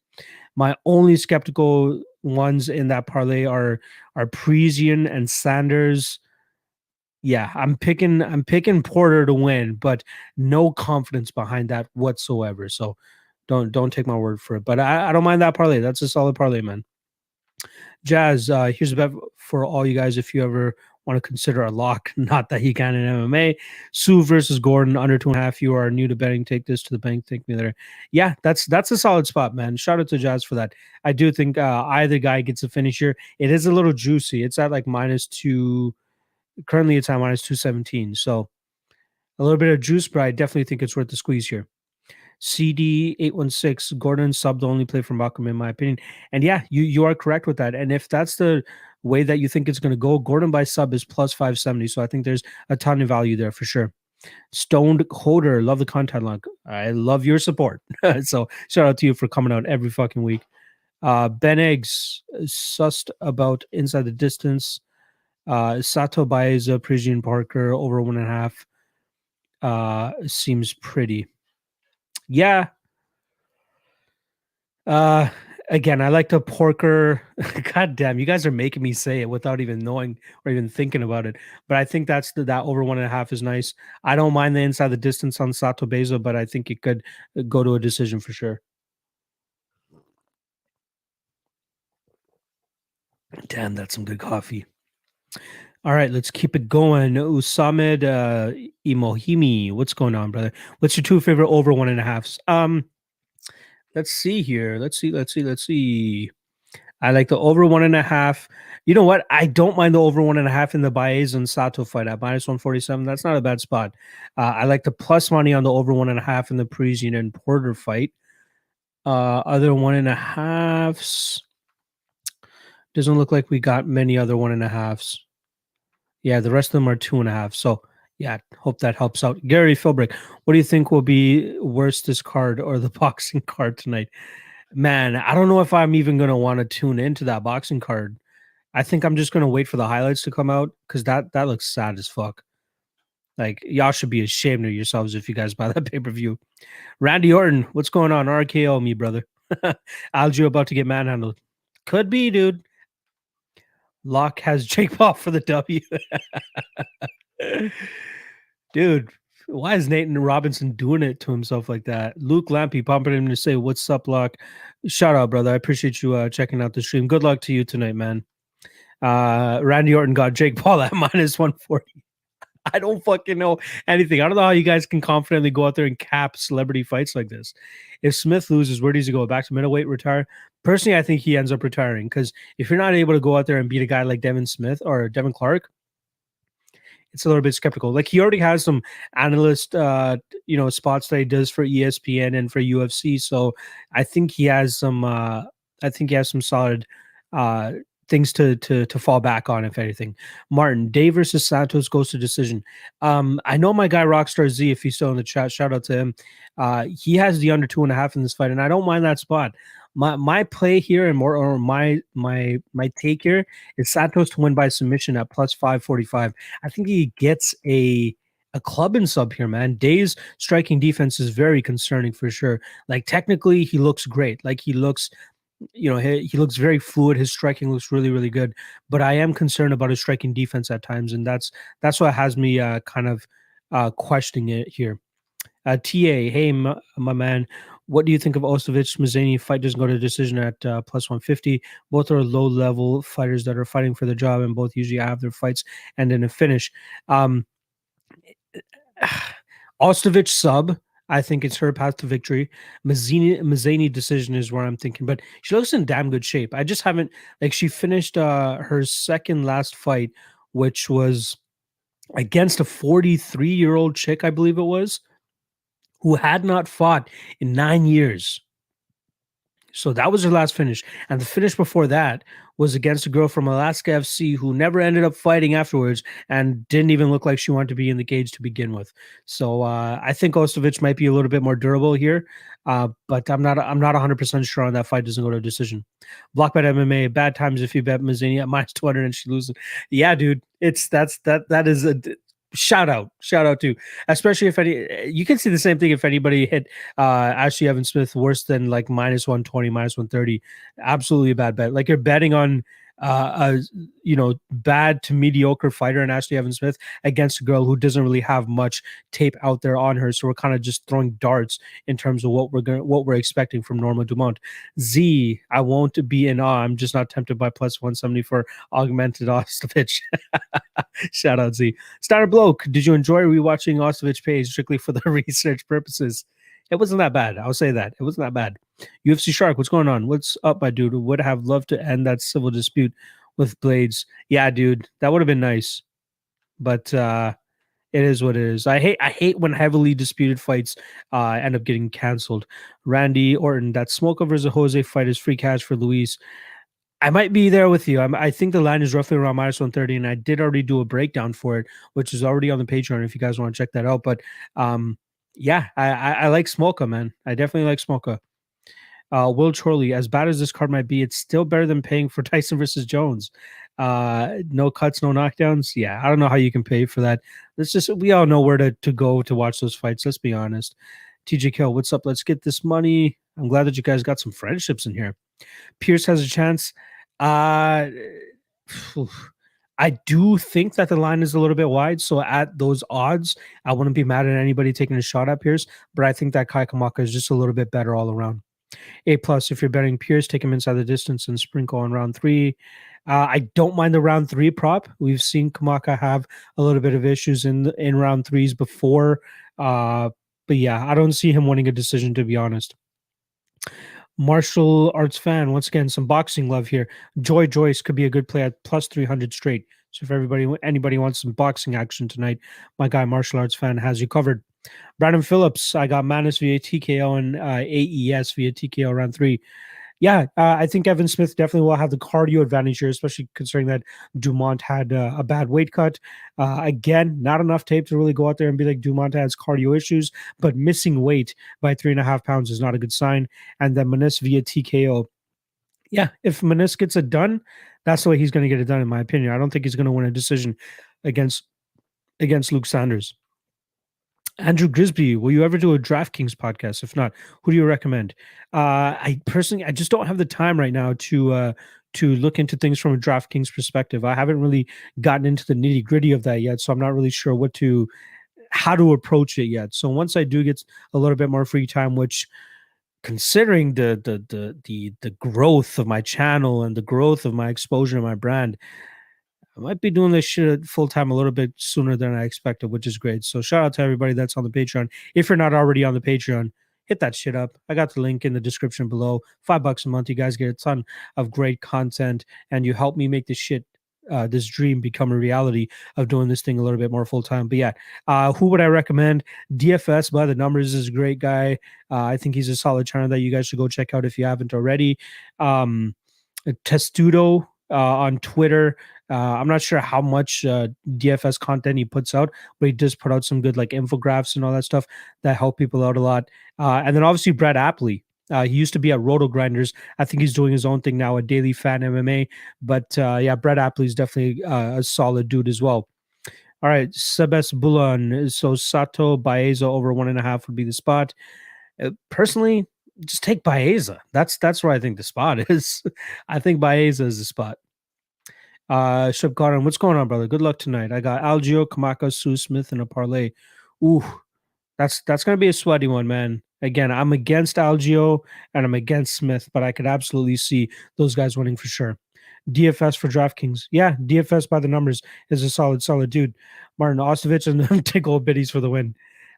My only skeptical ones in that parlay are Parisian and Sanders. Yeah, I'm picking Porter to win, but no confidence behind that whatsoever. So don't take my word for it. But I don't mind that parlay. That's a solid parlay, man. Jazz, here's a bet for all you guys if you ever want to consider a lock. Not that he can in MMA. Sue versus Gordon under 2.5. You are new to betting. Take this to the bank. Take me there. Yeah, that's a solid spot, man. Shout out to Jazz for that. I do think either guy gets a finish here. It is a little juicy. It's at like -2. Currently, it's at -217. So a little bit of juice, but I definitely think it's worth the squeeze here. CD816, Gordon sub the only play from Malcolm, in my opinion. And yeah, you are correct with that. And if that's the way that you think it's going to go, Gordon by sub is plus 570. So I think there's a ton of value there for sure. Stoned Holder, love the content log. I love your support. So shout out to you for coming out every fucking week. Ben Eggs, sussed about inside the distance. Sato Baeza, Parisian Parker, over 1.5. Seems pretty. Yeah. Again, I like the porker. God damn, you guys are making me say it without even knowing or even thinking about it. But I think that over 1.5 is nice. I don't mind the inside the distance on Sato Bezo, but I think it could go to a decision for sure. Damn, that's some good coffee. All right, let's keep it going. Usamed Imohimi, what's going on, brother? What's your two favorite over 1.5s? Let's see here. Let's see. I like the over 1.5. You know what? I don't mind the over 1.5 in the Baez and Sato fight at -147. That's not a bad spot. I like the plus money on the over 1.5 in the Parisian and Porter fight. Other 1.5s doesn't look like we got many other 1.5s. Yeah, the rest of them are 2.5. So yeah, hope that helps out. Gary Philbrick, what do you think will be worse, this card or the boxing card tonight? Man, I don't know if I'm even gonna want to tune into that boxing card. I think I'm just gonna wait for the highlights to come out because that looks sad as fuck. Like y'all should be ashamed of yourselves if you guys buy that pay per view. Randy Orton, what's going on? RKO me, brother. Algio about to get manhandled. Could be, dude. Locke has Jake Paul for the W. Dude, why is Nathan Robinson doing it to himself like that? Luke Lampy pumping him to say, "What's up, Locke?" Shout out, brother. I appreciate you checking out the stream. Good luck to you tonight, man. Randy Orton got Jake Paul at -140. I don't fucking know anything. I don't know how you guys can confidently go out there and cap celebrity fights like this. If Smith loses, where does he go? Back to middleweight, retire? Personally, I think he ends up retiring because if you're not able to go out there and beat a guy like Devin Smith or Devin Clark, it's a little bit skeptical. Like he already has some analyst, spots that he does for ESPN and for UFC. So I think he has some. I think he has some solid uh, things to fall back on, if anything. Martin, Day versus Santos goes to decision. I know my guy Rockstar Z, if he's still in the chat, shout out to him. He has the under 2.5 in this fight, and I don't mind that spot. My play here and more or my take here is Santos to win by submission at +545. I think he gets a club and sub here, man. Day's striking defense is very concerning for sure. Like technically, he looks great. Like he looks, he looks very fluid. His striking looks really, really good. But I am concerned about his striking defense at times, and that's what has me kind of questioning it here. TA, hey, my man, what do you think of Ostovich Mazany? Fight doesn't go to decision at +150. Both are low level fighters that are fighting for the job, and both usually have their fights and then a finish. Um, Ostovich sub, I think it's her path to victory. Mazany decision is where I'm thinking, but she looks in damn good shape. I just haven't like she finished her second last fight, which was against a 43-year-old chick, I believe it was, who had not fought in 9 years. So that was her last finish. And the finish before that was against a girl from Alaska FC who never ended up fighting afterwards and didn't even look like she wanted to be in the cage to begin with. So I think Ostovich might be a little bit more durable here. But I'm not 100% sure on that fight doesn't go to a decision. Blockbet MMA, bad times if you bet Mazzini at -200 and she loses. Yeah, dude. That is a shout out to, especially if any, you can see the same thing if anybody hit Ashley Evan Smith worse than like -120, -130. Absolutely a bad bet. Like you're betting on bad to mediocre fighter and Ashley Evan Smith against a girl who doesn't really have much tape out there on her. So we're kind of just throwing darts in terms of what we're expecting from Norma Dumont. Z, I won't be in awe. I'm just not tempted by +170 for augmented Ostovich. Shout out Z. Starter Bloke, did you enjoy rewatching Ostovich page strictly for the research purposes? It wasn't that bad. I'll say that. It wasn't that bad. UFC Shark, what's going on? What's up, my dude? Would have loved to end that civil dispute with Blades. Yeah, dude, that would have been nice. But it is what it is. I hate when heavily disputed fights end up getting canceled. Randy Orton, that Smoker versus Jose fight is free cash for Luis. I might be there with you. I think the line is roughly around -130, and I did already do a breakdown for it, which is already on the Patreon if you guys want to check that out. But yeah, I like Smolka, man. I definitely like Smolka. Will Chorley, as bad as this card might be, it's still better than paying for Tyson versus Jones. No cuts, no knockdowns. Yeah, I don't know how you can pay for that. It's just we all know where to go to watch those fights. Let's be honest. TJ Kill, what's up? Let's get this money. I'm glad that you guys got some friendships in here. Pierce has a chance. Uh, I do think that the line is a little bit wide. So at those odds, I wouldn't be mad at anybody taking a shot at Pierce. But I think that Kai Kamaka is just a little bit better all around. A plus if you're betting Pierce, take him inside the distance and sprinkle on round three. I don't mind the round three prop. We've seen Kamaka have a little bit of issues in round threes before. But yeah, I don't see him winning a decision, to be honest. Martial arts fan, once again, some boxing love here. Joy Joyce could be a good play at plus 300 straight. So if anybody wants some boxing action tonight, my guy martial arts fan has you covered. Brandon Phillips, I got Manus via TKO and AES via TKO round three. Yeah, I think Evan Smith definitely will have the cardio advantage here, especially considering that Dumont had a bad weight cut. Again, not enough tape to really go out there and be like Dumont has cardio issues, but missing weight by 3.5 pounds is not a good sign. And then Manus via TKO. Yeah, if Manus gets it done, that's the way he's going to get it done, in my opinion. I don't think he's going to win a decision against Luke Sanders. Andrew Grisby, will you ever do a DraftKings podcast? If not, who do you recommend? I personally, I just don't have the time right now to look into things from a DraftKings perspective. I haven't really gotten into the nitty gritty of that yet, so I'm not really sure how to approach it yet. So once I do get a little bit more free time, which considering the growth of my channel and the growth of my exposure and my brand, I might be doing this shit full time a little bit sooner than I expected, which is great. So shout out to everybody that's on the Patreon. If you're not already on the Patreon, hit that shit up. I got the link in the description below. $5 a month. You guys get a ton of great content, and you help me make this dream become a reality of doing this thing a little bit more full time. But yeah, who would I recommend? DFS by the numbers is a great guy. I think he's a solid channel that you guys should go check out if you haven't already. Testudo on Twitter. I'm not sure how much DFS content he puts out, but he does put out some good like infographics and all that stuff that help people out a lot. And then obviously Brad Apley. He used to be at Roto Grinders. I think he's doing his own thing now at Daily Fan MMA. But yeah, Brad Apley is definitely a solid dude as well. All right, Sebes Bulan. So Sato Baeza over 1.5 would be the spot. Personally, just take Baeza. That's where I think the spot is. I think Baeza is the spot. Shub Cotton, what's going on, brother? Good luck tonight. I got Algio, Kamaka, Sue Smith, and a parlay. Ooh, that's gonna be a sweaty one, man. Again, I'm against Algio and I'm against Smith, but I could absolutely see those guys winning for sure. DFS for DraftKings. Yeah, DFS by the numbers is a solid dude. Martin Ostovich and Tickle Biddies for the win.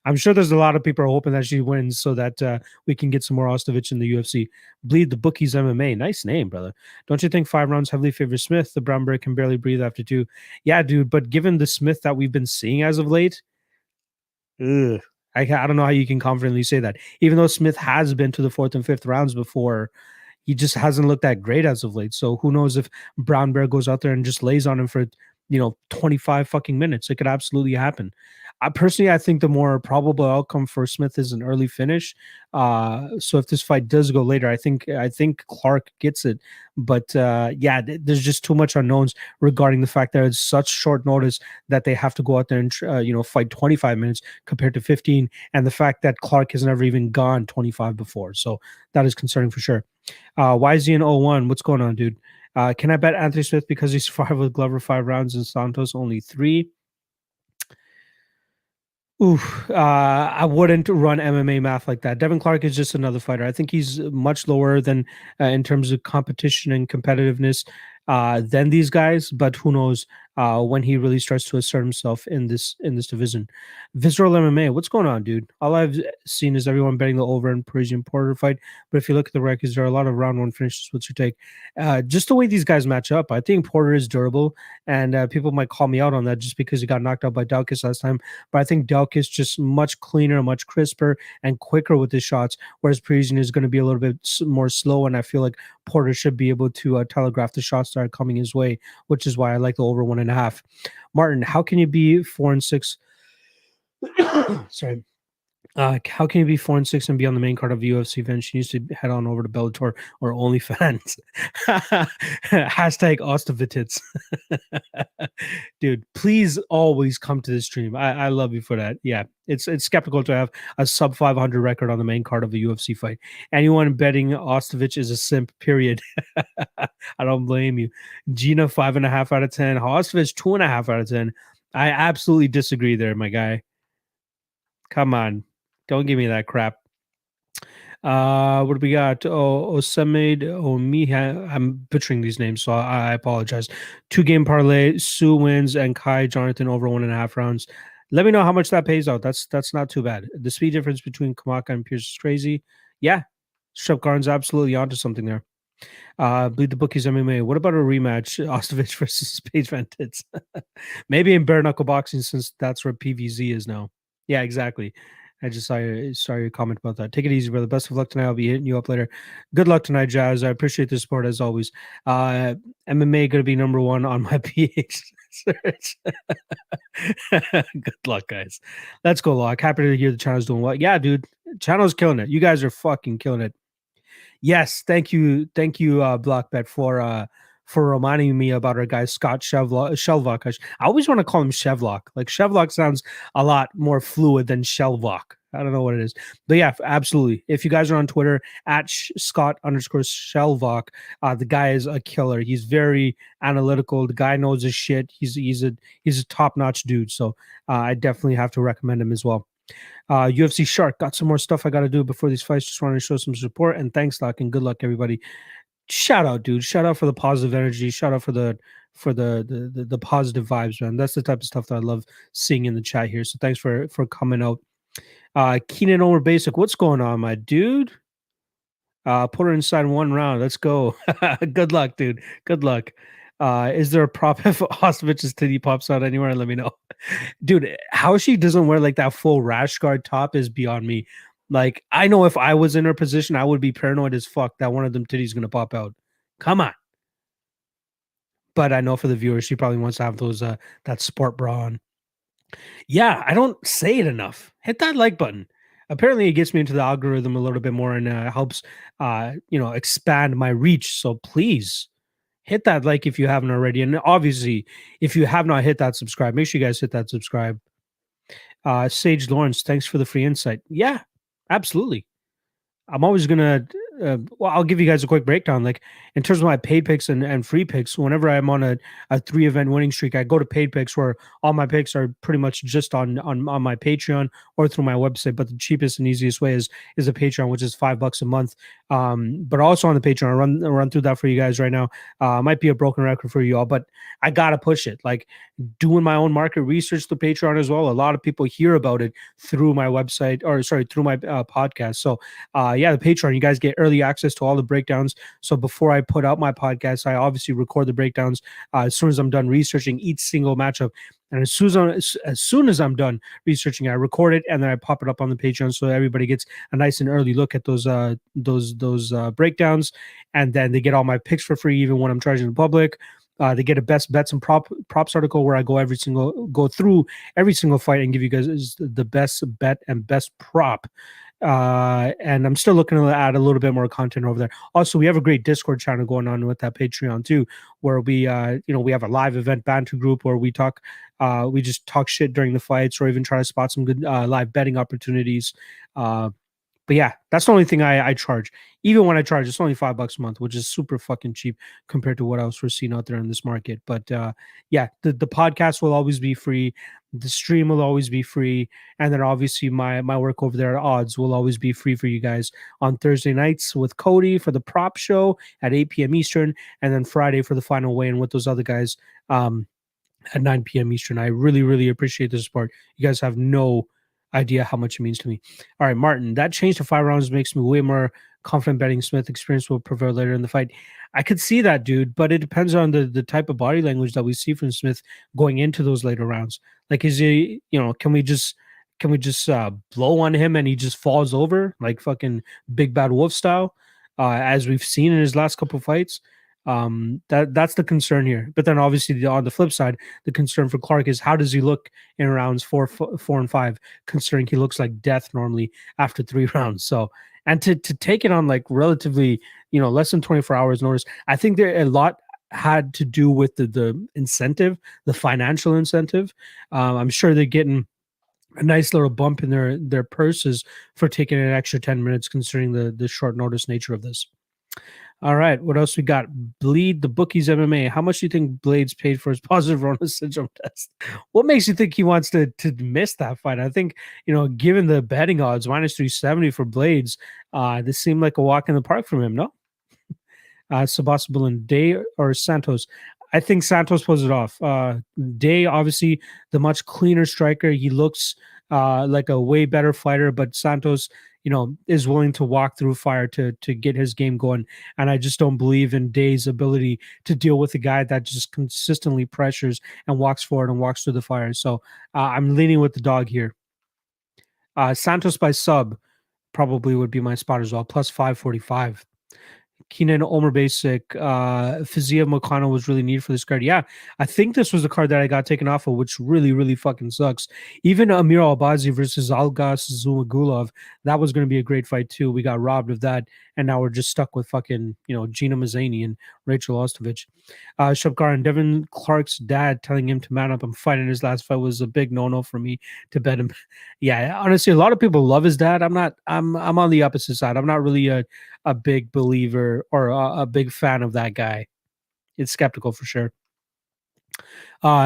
I'm sure there's a lot of people are hoping that she wins so that we can get some more Ostovich in the UFC. Bleed the Bookies MMA. Nice name, brother. Don't you think 5 rounds heavily favor Smith? The brown bear can barely breathe after 2. Yeah, dude, but given the Smith that we've been seeing as of late, ugh, I don't know how you can confidently say that. Even though Smith has been to the 4th and 5th rounds before, he just hasn't looked that great as of late. So who knows if Brown Bear goes out there and just lays on him for 25 fucking minutes. It could absolutely happen. I think the more probable outcome for Smith is an early finish. So if this fight does go later, I think Clark gets it. But yeah, there's just too much unknowns regarding the fact that it's such short notice that they have to go out there and fight 25 minutes compared to 15, and the fact that Clark has never even gone 25 before. So that is concerning for sure. YZ in 01, what's going on, dude? Can I bet Anthony Smith because he survived with Glover 5 rounds and Santos only 3? I wouldn't run MMA math like that. Devin Clark is just another fighter. I think he's much lower than in terms of competition and competitiveness than these guys. But who knows when he really starts to assert himself in this division. Visceral MMA, what's going on, dude? All I've seen is everyone betting the over in Parisian Porter fight. But if you look at the records, there are a lot of round 1 finishes. What's your take? Just the way these guys match up, I think Porter is durable, and people might call me out on that just because he got knocked out by Daukaus last time. But I think Daukaus is just much cleaner, much crisper, and quicker with his shots, whereas Parisian is going to be a little bit more slow, and I feel like Porter should be able to telegraph the shots that are coming his way, which is why I like the over 1.5. Martin, how can you be 4-6? Sorry. How can you be 4-6 and be on the main card of the UFC event? She needs to head on over to Bellator or OnlyFans. Hashtag Ostavitits. Dude, please always come to the stream. I love you for that. Yeah, it's skeptical to have a sub 500 record on the main card of a UFC fight. Anyone betting Ostovich is a simp, period. I don't blame you. Gina, 5.5 out of 10. Ostovich, 2.5 out of 10. I absolutely disagree there, my guy. Come on. Don't give me that crap. What do we got? Oh, Osemade Omiha. I'm butchering these names, so I apologize. 2-game parlay, Sue wins, and Kai Jonathan over 1.5 rounds. Let me know how much that pays out. That's not too bad. The speed difference between Kamaka and Pierce is crazy. Yeah, Shep Garn's absolutely onto something there. Bleed the Bookies MMA. What about a rematch? Ostovich versus Paige Van Tits. Maybe in bare knuckle boxing, since that's where PVZ is now. Yeah, exactly. I just saw your comment about that. Take it easy, brother. Best of luck tonight. I'll be hitting you up later. Good luck tonight, Jazz. I appreciate the support as always. MMA going to be number one on my PH search. Good luck, guys. Let's go, Lock. Happy to hear the channel's doing well. Yeah, dude. Channel's killing it. You guys are fucking killing it. Yes, thank you, Blockbet for reminding me about our guy Scott Shelvok. I always want to call him Shevlock. Like Shevlock sounds a lot more fluid than Shelvok. I don't know what it is, but yeah, absolutely. If you guys are on Twitter at Scott_Shelvok, the guy is a killer. He's very analytical. The guy knows his shit. He's a top notch dude. So I definitely have to recommend him as well. UFC Shark, got some more stuff I got to do before these fights. Just wanted to show some support, and thanks, Doc, and good luck, everybody. Shout out, dude. Shout out for the positive energy. Shout out for the positive vibes, man. That's the type of stuff that I love seeing in the chat here. So thanks for coming out. Keenan over basic. What's going on, my dude? Put her inside 1 round. Let's go. Good luck, dude. Good luck. Is there a prop if Ostovich's titty pops out anywhere? Let me know. Dude, how she doesn't wear like that full rash guard top is beyond me. Like, I know if I was in her position, I would be paranoid as fuck that one of them titties gonna pop out. Come on. But I know for the viewers, she probably wants to have those that sport bra on. Yeah, I don't say it enough. Hit that like button. Apparently, it gets me into the algorithm a little bit more and helps expand my reach. So please hit that like if you haven't already. And obviously, if you have not hit that subscribe, make sure you guys hit that subscribe. Sage Lawrence, thanks for the free insight. Yeah, absolutely. I'm always gonna. Well, I'll give you guys a quick breakdown. Like in terms of my paid picks and free picks, whenever I'm on a 3-event winning streak, I go to paid picks where all my picks are pretty much just on my Patreon or through my website. But the cheapest and easiest way is a Patreon, which is $5 a month. But also on the Patreon, I run through that for you guys right now. Might be a broken record for you all, but I gotta push it. Like doing my own market research through Patreon as well. A lot of people hear about it through my website, or sorry, through my podcast. So yeah, the Patreon, you guys get early access to all the breakdowns. So before I put out my podcast, I obviously record the breakdowns as soon as I'm done researching each single matchup. And as soon as I'm done researching, I record it and then I pop it up on the Patreon so everybody gets a nice and early look at those breakdowns, and then they get all my picks for free, even when I'm charging the public. They get a best bets and props article where I go through every single fight and give you guys the best bet and best prop. And I'm still looking to add a little bit more content over there. Also, we have a great Discord channel going on with that Patreon too, where we we have a live event banter group where we just talk shit during the fights, or even try to spot some good live betting opportunities. But yeah, that's the only thing I charge. Even when I charge, it's only $5 a month, which is super fucking cheap compared to what else we're seeing out there in this market. But yeah, the podcast will always be free. The stream will always be free. And then obviously my work over there at Odds will always be free for you guys on Thursday nights with Cody for the prop show at 8 p.m. Eastern. And then Friday for the final weigh-in with those other guys at 9 p.m. Eastern. I really, really appreciate the support. You guys have no idea how much it means to me. All right, Martin, that change to 5 rounds makes me way more confident betting Smith. Experience will prevail later in the fight. I could see that, dude, but it depends on the type of body language that we see from Smith going into those later rounds. Like, is he, can we just blow on him and he just falls over like fucking Big Bad Wolf style, as we've seen in his last couple of fights? That's the concern here. But then obviously on the flip side, the concern for Clark is how does he look in rounds four and five, considering he looks like death normally after 3 rounds. So and to take it on like relatively, less than 24 hours notice, I think there a lot had to do with the incentive, the financial incentive. I'm sure they're getting a nice little bump in their purses for taking an extra 10 minutes, considering the short notice nature of this. All right, what else we got? Bleed the bookies MMA. How much do you think Blades paid for his positive Rona syndrome test? What makes you think he wants to miss that fight? I think, given the betting odds, minus 370 for Blades, this seemed like a walk in the park from him, no? Sabas Day or Santos? I think Santos pulls it off. Day, obviously, the much cleaner striker. He looks like a way better fighter, but Santos, is willing to walk through fire to get his game going. And I just don't believe in Day's ability to deal with a guy that just consistently pressures and walks forward and walks through the fire. So I'm leaning with the dog here. Santos by sub probably would be my spot as well, plus 545. Keenan Omer Basic, Fazia Mokano was really needed for this card. Yeah, I think this was the card that I got taken off of, which really, really fucking sucks. Even Amir Albazi versus Algas Zumagulov, that was going to be a great fight too. We got robbed of that, and now we're just stuck with fucking, Gina Mazzani and Rachel Ostovich. Shubkar and Devin Clark's dad telling him to man up and fight in his last fight was a big no-no for me to bet him. Yeah, honestly, a lot of people love his dad. I'm not. I'm on the opposite side. I'm not really a big believer or a big fan of that guy. It's skeptical for sure.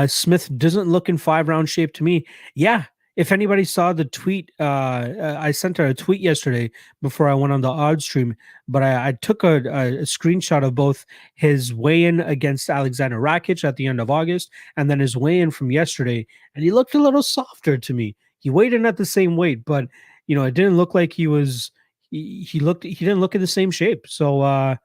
Smith doesn't look in 5 round shape to me. Yeah. If anybody saw the tweet, I sent her a tweet yesterday before I went on the odd stream, but I took a screenshot of both his weigh-in against Alexander Rakic at the end of August and then his weigh-in from yesterday, and he looked a little softer to me. He weighed in at the same weight, but it didn't look like he was. He didn't look in the same shape. So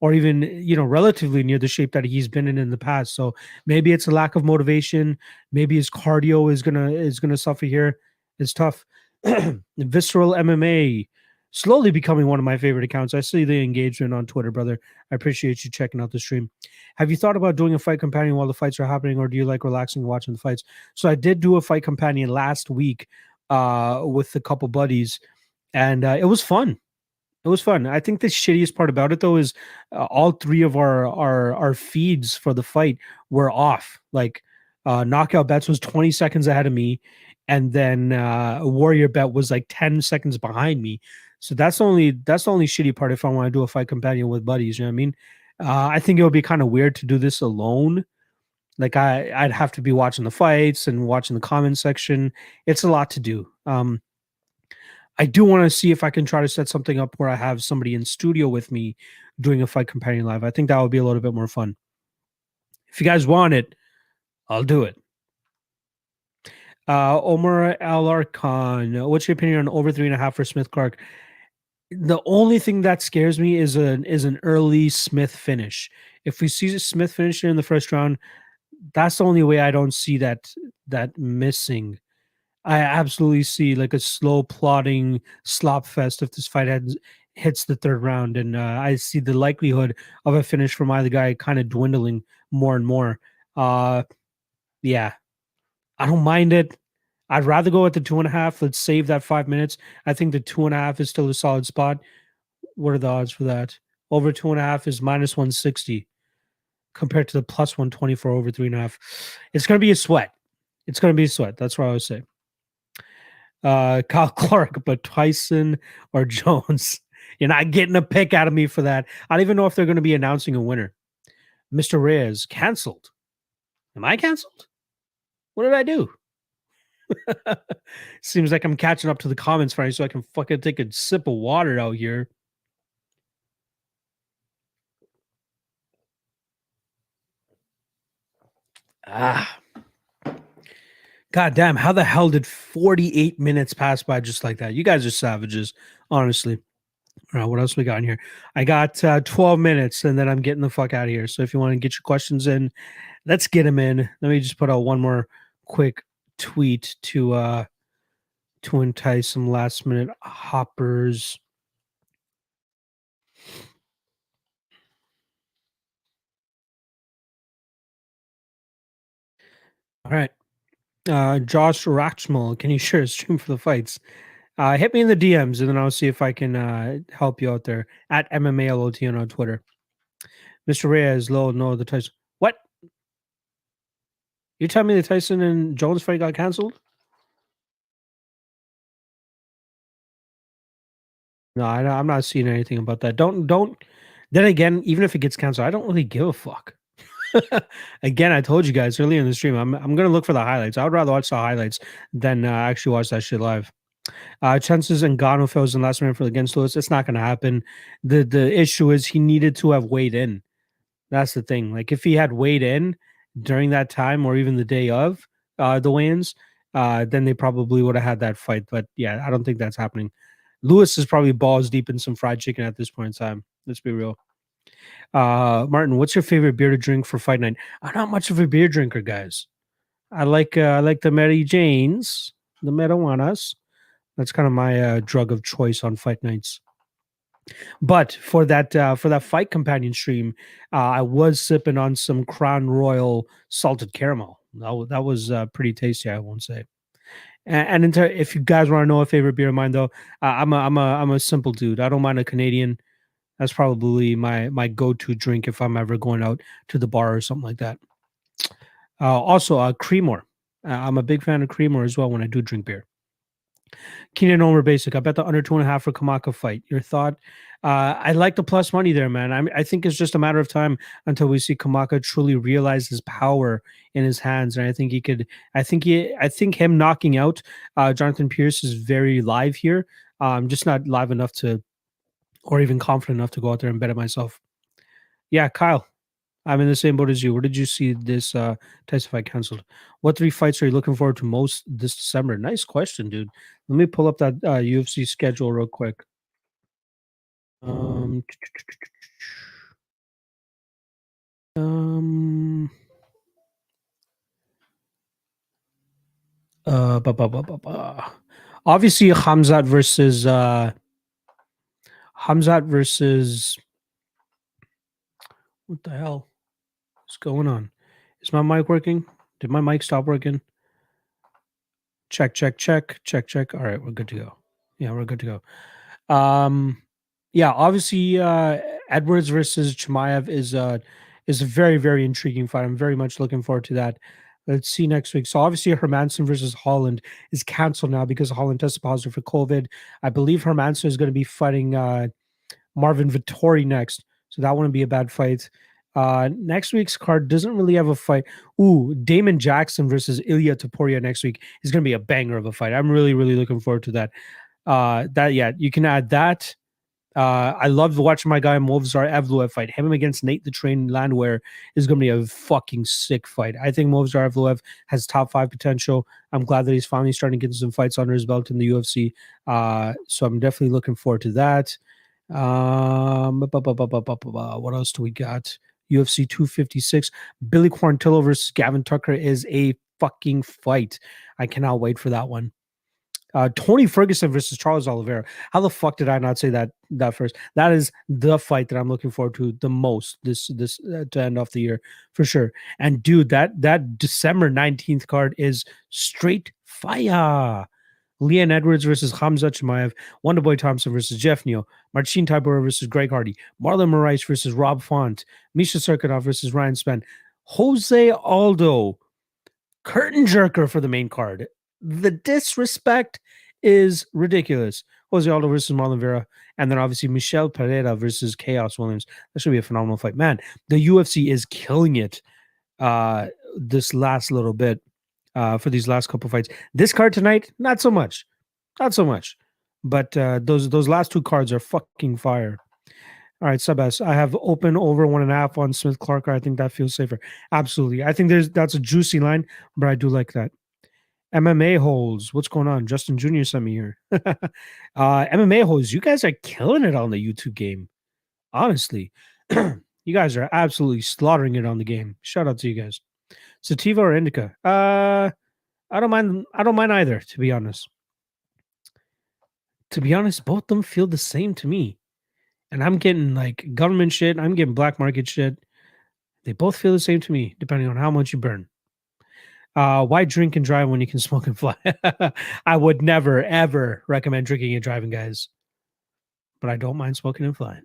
or even relatively near the shape that he's been in the past. So maybe it's a lack of motivation. Maybe his cardio is gonna suffer here. It's tough. Visceral MMA slowly becoming one of my favorite accounts. I see the engagement on Twitter, brother. I appreciate you checking out the stream. Have you thought about doing a fight companion while the fights are happening, or do you like relaxing and watching the fights? So I did do a fight companion last week with a couple buddies, and it was fun. It was fun. I think the shittiest part about it though is all three of our feeds for the fight were off. Like Knockout Bets was 20 seconds ahead of me, and then Warrior Bet was like 10 seconds behind me. So that's the only shitty part if I want to do a fight companion with buddies. You know what I mean? I think it would be kind of weird to do this alone. Like I'd have to be watching the fights and watching the comment section. It's a lot to do. I do want to see if I can try to set something up where I have somebody in studio with me doing a fight companion live. I think that would be a little bit more fun. If you guys want it, I'll do it. Omar Alarcon, what's your opinion on over 3.5 for Smith Clark? The only thing that scares me is an early Smith finish. If we see Smith finish in the first round, that's the only way I don't see that missing. I absolutely see like a slow plodding slop fest if this fight hits the third round, and I see the likelihood of a finish from either guy kind of dwindling more and more. Yeah, I don't mind it. I'd rather go at the 2.5. Let's save that 5 minutes. I think the 2.5 is still a solid spot. What are the odds for that? Over 2.5 is minus 160 compared to the plus 120 for over 3.5. It's going to be a sweat. It's going to be a sweat. That's what I would say. Kyle Clark, but Tyson or Jones. You're not getting a pick out of me for that. I don't even know if they're going to be announcing a winner. Mr. Reyes, canceled. Am I canceled? What did I do? Seems like I'm catching up to the comments, Frank, so I can fucking take a sip of water out here. Ah. God damn, how the hell did 48 minutes pass by just like that? You guys are savages, honestly. All right, what else we got in here? I got 12 minutes and then I'm getting the fuck out of here. So if you want to get your questions in, let's get them in. Let me just put out one more quick tweet to entice some last minute hoppers. All right. Josh Rachmal, can you share a stream for the fights? Hit me in the DMs and then I'll see if I can help you out there at MMALOTN on Twitter. Mr. Reyes, low, no, the Tyson. What? You tell me the Tyson and Jones fight got canceled? No, I'm not seeing anything about that. Don't. Then again, even if it gets canceled, I don't really give a fuck. Again, I told you guys earlier in the stream, I'm gonna look for the highlights. I would rather watch the highlights than actually watch that shit live. Chances and Ngannou if I was the last man for against Lewis, it's not gonna happen. The issue is he needed to have weighed in. That's the thing. Like if he had weighed in during that time or even the day of the weigh-ins, then they probably would have had that fight. But yeah, I don't think that's happening. Lewis is probably balls deep in some fried chicken at this point in time. Let's be real. Martin, what's your favorite beer to drink for fight night? I'm not much of a beer drinker, guys. I like the Mary Janes, the marijuanas. That's kind of my drug of choice on fight nights. But for that fight companion stream, I was sipping on some Crown Royal salted caramel. That was pretty tasty, I won't say. If you guys want to know a favorite beer of mine, though, I'm a simple dude. I don't mind a Canadian. That's probably my go to drink if I'm ever going out to the bar or something like that. Also, Creemore. I'm a big fan of Creemore as well when I do drink beer. Keenan Omer Basic. I bet the under 2.5 for Kamaka fight. Your thought? I like the plus money there, man. I think it's just a matter of time until we see Kamaka truly realize his power in his hands, and I think he could. I think him knocking out Jonathan Pierce is very live here. Just not live enough to, or even confident enough to go out there and bet it myself. Yeah, Kyle. I'm in the same boat as you. Where did you see this Tyson fight canceled? What three fights are you looking forward to most this December? Nice question, dude. Let me pull up that UFC schedule real quick. Um, um, ba, ba, ba, ba, ba. Obviously, Hamzat versus what the hell is going on? Is my mic working? Did my mic stop working? Check, check, check, check, check. All right, we're good to go. Yeah, we're good to go. Yeah, obviously, Edwards versus Chimaev is a very very intriguing fight. I'm very much looking forward to that. Let's see next week. So obviously, Hermanson versus Holland is canceled now because Holland tested positive for COVID. I believe Hermanson is going to be fighting Marvin Vittori next, so that wouldn't be a bad fight. Next week's card doesn't really have a fight. Ooh, Damon Jackson versus Ilya Taporia next week is going to be a banger of a fight. I'm really really looking forward to that. Yeah, you can add that. I love watching my guy Movsar Evloev fight. Him against Nate the Train Landwehr is going to be a fucking sick fight. I think Movsar Evloev has top 5 potential. I'm glad that he's finally starting to get some fights under his belt in the UFC. So I'm definitely looking forward to that. What else do we got? UFC 256. Billy Quarantillo versus Gavin Tucker is a fucking fight. I cannot wait for that one. Tony Ferguson versus Charles Oliveira. How the fuck did I not say that first? That is the fight that I'm looking forward to the most this to end off the year for sure. And dude, that December 19th card is straight fire. Leon Edwards versus Hamza Chimaev, Wonderboy Thompson versus Jeff Neal, Marcin Tybura versus Greg Hardy, Marlon Moraes versus Rob Font, Misha Serkinov versus Ryan Spann, Jose Aldo, curtain jerker for the main card. The disrespect is ridiculous. Jose Aldo versus Marlon Vera, and then obviously Michelle Pereira versus Chaos Williams. That should be a phenomenal fight. Man, the UFC is killing it this last little bit for these last couple fights. This card tonight, not so much. Not so much. But those last two cards are fucking fire. All right, Sebas, I have open over 1.5 on Smith Clark. I think that feels safer. Absolutely. I think that's a juicy line, but I do like that. MMA holes. What's going on? Justin Jr. sent me here. MMA holes. You guys are killing it on the YouTube game. Honestly, you guys are absolutely slaughtering it on the game. Shout out to you guys. Sativa or indica? I don't mind. I don't mind either. To be honest. To be honest, both of them feel the same to me. And I'm getting like government shit. I'm getting black market shit. They both feel the same to me, depending on how much you burn. Why drink and drive when you can smoke and fly? I would never, ever recommend drinking and driving, guys, but I don't mind smoking and flying.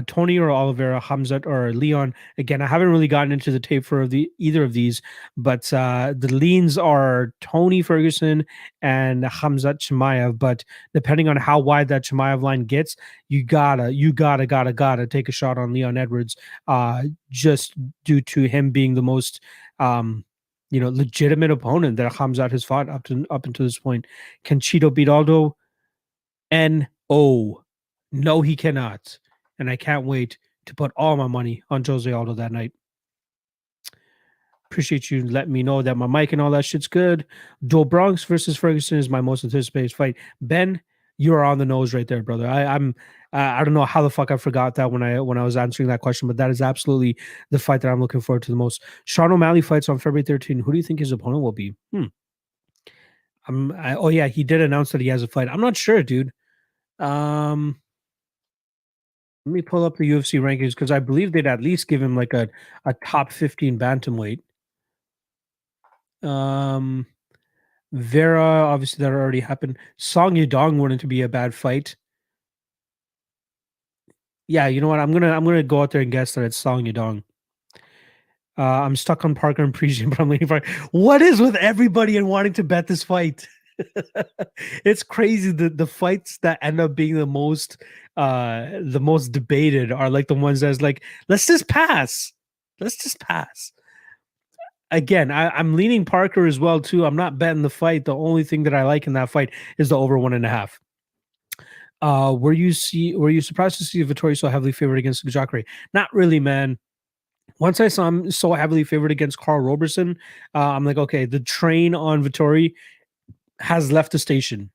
Tony or Oliveira, Hamzat or Leon. Again, I haven't really gotten into the tape for either of these, but the leans are Tony Ferguson and Hamzat Chimaev. But depending on how wide that Chimaev line gets, you gotta take a shot on Leon Edwards, just due to him being the most legitimate opponent that Hamzat has fought up until this point. Can Cheeto beat Aldo? No, no, he cannot. And I can't wait to put all my money on Jose Aldo that night. Appreciate you letting me know that my mic and all that shit's good. Joe Bronx versus Ferguson is my most anticipated fight. Ben, you are on the nose right there, brother. I don't know how the fuck I forgot that when I was answering that question, but that is absolutely the fight that I'm looking forward to the most. Sean O'Malley fights on February 13. Who do you think his opponent will be? Oh yeah, he did announce that he has a fight. I'm not sure, dude. Let me pull up the UFC rankings because I believe they'd at least give him like a top 15 bantamweight. Vera, obviously that already happened. Song Yadong wouldn't be a bad fight. Yeah, you know what? I'm gonna go out there and guess that it's Song Yadong. I'm stuck on Parker and Parisian, but I'm waiting for what is with everybody and wanting to bet this fight. It's crazy. The fights that end up being the most debated are like the ones that's like, let's just pass. Let's just pass. Again, I'm leaning Parker as well too. I'm not betting the fight. The only thing that I like in that fight is the over 1.5. Were you surprised to see Vittori so heavily favored against Jacare? Not really, man. Once I saw him so heavily favored against Carl Roberson, I'm like, okay, the train on Vittori has left the station.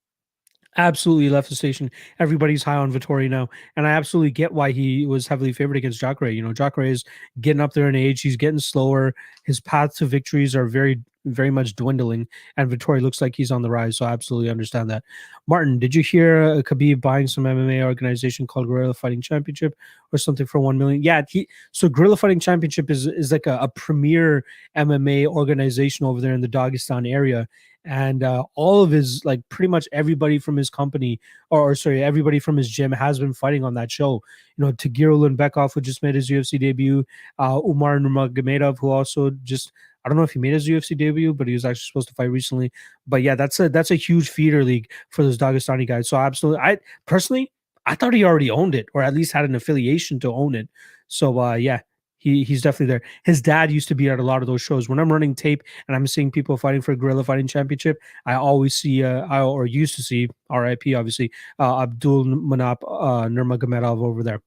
Absolutely left the station. Everybody's high on Vittori now, and I absolutely get why he was heavily favored against Jacare. You know, Jacare is getting up there in age. He's getting slower. His paths to victories are very, very much dwindling, and Vittori looks like he's on the rise. So I absolutely understand that. Martin, did you hear Khabib buying some MMA organization called Guerrilla Fighting Championship or something for 1 million? Yeah, so Guerrilla Fighting Championship is like a premier MMA organization over there in the Dagestan area, and all of his, like, pretty much everybody from his company, or sorry, everybody from his gym has been fighting on that show. You know, Tagir Ulanbekov, who just made his UFC debut, Umar Nurmagomedov, who also just, I don't know if he made his UFC debut, but he was actually supposed to fight recently. But yeah, that's a huge feeder league for those Dagestani guys. So absolutely, I personally, I thought he already owned it, or at least had an affiliation to own it. So yeah, he's definitely there. His dad used to be at a lot of those shows. When I'm running tape and I'm seeing people fighting for Guerrilla Fighting Championship, I always see, or used to see, RIP, obviously, Abdul Manap Nurmagomedov over there.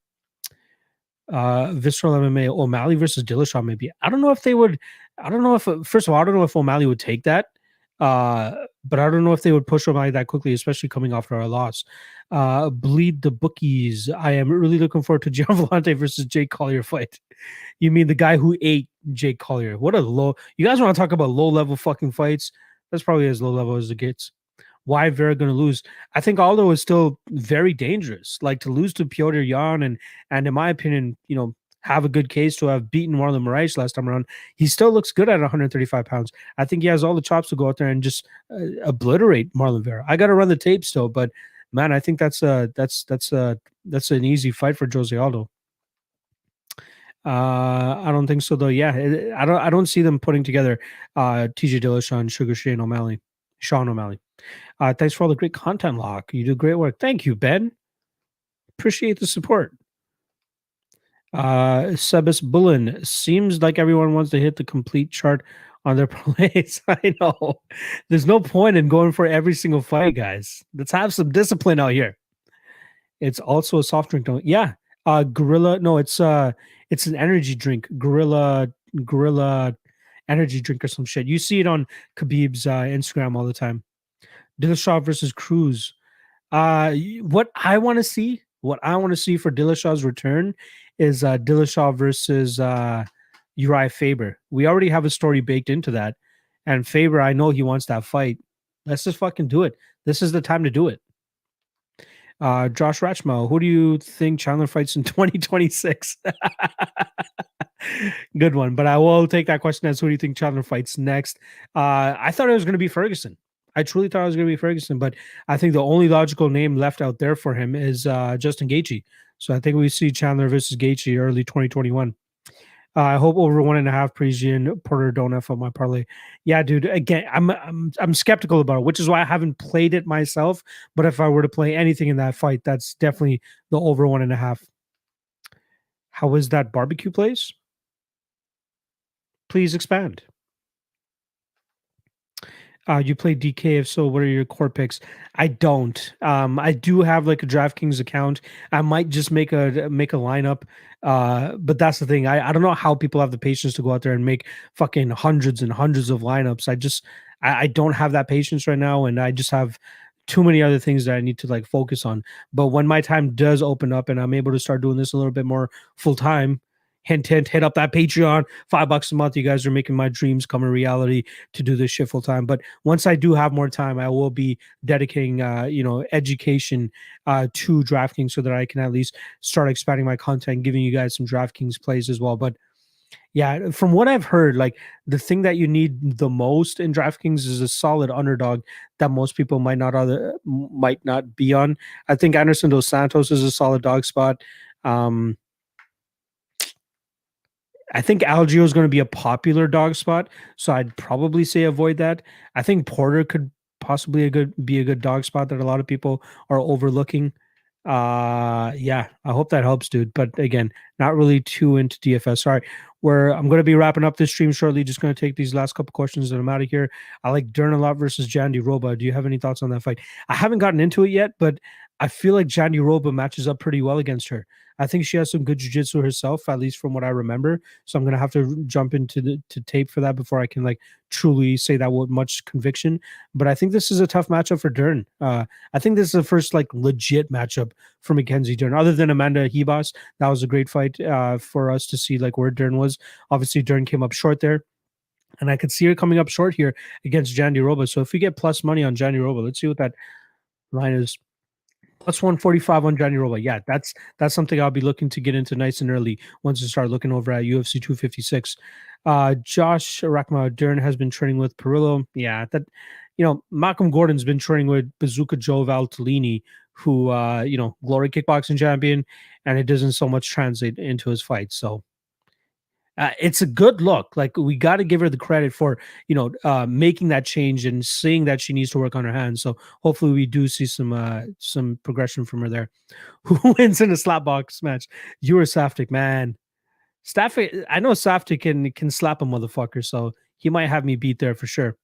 Visceral MMA, O'Malley versus Dillashaw, maybe. I don't know if they would. I don't know if, first of all, I don't know if O'Malley would take that. But I don't know if they would push O'Malley that quickly, especially coming after a loss. Bleed the bookies. I am really looking forward to Gian Vellante versus Jake Collier fight. You mean the guy who ate Jake Collier? What a low. You guys want to talk about low level fucking fights? That's probably as low level as it gets. Why Vera going to lose? I think Aldo is still very dangerous. Like, to lose to Piotr Jan and in my opinion, you know, have a good case to have beaten Marlon Moraes last time around. He still looks good at 135 pounds. I think he has all the chops to go out there and just obliterate Marlon Vera. I got to run the tape still, but man, I think that's an easy fight for Jose Aldo. I don't think so though. Yeah, I don't see them putting together TJ Dillashaw and Sean O'Malley. Thanks for all the great content, Locke. You do great work. Thank you, Ben. Appreciate the support. Sebas Bullen, seems like everyone wants to hit the complete chart on their plays. I know. There's no point in going for every single fight, guys. Let's have some discipline out here. It's also a soft drink, don't? Yeah. Gorilla. No, it's an energy drink. Gorilla energy drink or some shit. You see it on Khabib's Instagram all the time. Dillashaw versus Cruz. What I want to see for Dillashaw's return is Dillashaw versus Uriah Faber. We already have a story baked into that, and Faber, I know he wants that fight. Let's just fucking do it. This is the time to do it. Josh Ratchmel, who do you think Chandler fights in 2026? Good one. But I will take that question as who do you think Chandler fights next? I thought it was going to be Ferguson. I truly thought it was going to be Ferguson, but I think the only logical name left out there for him is Justin Gaethje. So I think we see Chandler versus Gaethje early 2021. I hope over 1.5 Parisian Porter don't F up my parlay. Yeah, dude. Again, I'm skeptical about it, which is why I haven't played it myself. But if I were to play anything in that fight, that's definitely the over 1.5. How is that barbecue place? Please expand. You play DK. If so, what are your core picks? I don't. I do have like a DraftKings account. I might just make a lineup. But that's the thing. I don't know how people have the patience to go out there and make fucking hundreds and hundreds of lineups. I don't have that patience right now, and I just have too many other things that I need to like focus on. But when my time does open up and I'm able to start doing this a little bit more full time, hint hint, hit up that Patreon, $5 a month. You guys are making my dreams come a reality to do this shit full time. But once I do have more time, I will be dedicating education to DraftKings so that I can at least start expanding my content, giving you guys some DraftKings plays as well. But yeah, from what I've heard, like the thing that you need the most in DraftKings is a solid underdog that most people might not be on. I think Anderson dos Santos is a solid dog spot. Um, I think Algio is going to be a popular dog spot, so I'd probably say avoid that. I think Porter could possibly be a good dog spot that a lot of people are overlooking. Yeah, I hope that helps, dude. But again, not really too into DFS. Sorry, where I'm going to be wrapping up this stream shortly. Just going to take these last couple questions and I'm out of here. I like Dern a lot versus Jandy Roba. Do you have any thoughts on that fight? I haven't gotten into it yet, but I feel like Jandy Roba matches up pretty well against her. I think she has some good jiu-jitsu herself, at least from what I remember. So I'm gonna have to jump into to tape for that before I can like truly say that with much conviction. But I think this is a tough matchup for Dern. I think this is the first like legit matchup for Mackenzie Dern, other than Amanda Hebos. That was a great fight for us to see like where Dern was. Obviously, Dern came up short there. And I could see her coming up short here against Jandy Roba. So if we get plus money on Jandy Roba, let's see what that line is. Plus 145 on Johnny Roba. Yeah, that's something I'll be looking to get into nice and early once I start looking over at UFC 256. Josh Rakma Dern has been training with Perillo. Yeah, Malcolm Gordon's been training with Bazooka Joe Valtellini, who glory kickboxing champion, and it doesn't so much translate into his fight. So it's a good look. Like we got to give her the credit for making that change and seeing that she needs to work on her hands. So hopefully we do see some progression from her there. Who wins in a slap box match? You or Saftik, man. Saftik, I know Saftik can slap a motherfucker, so he might have me beat there for sure.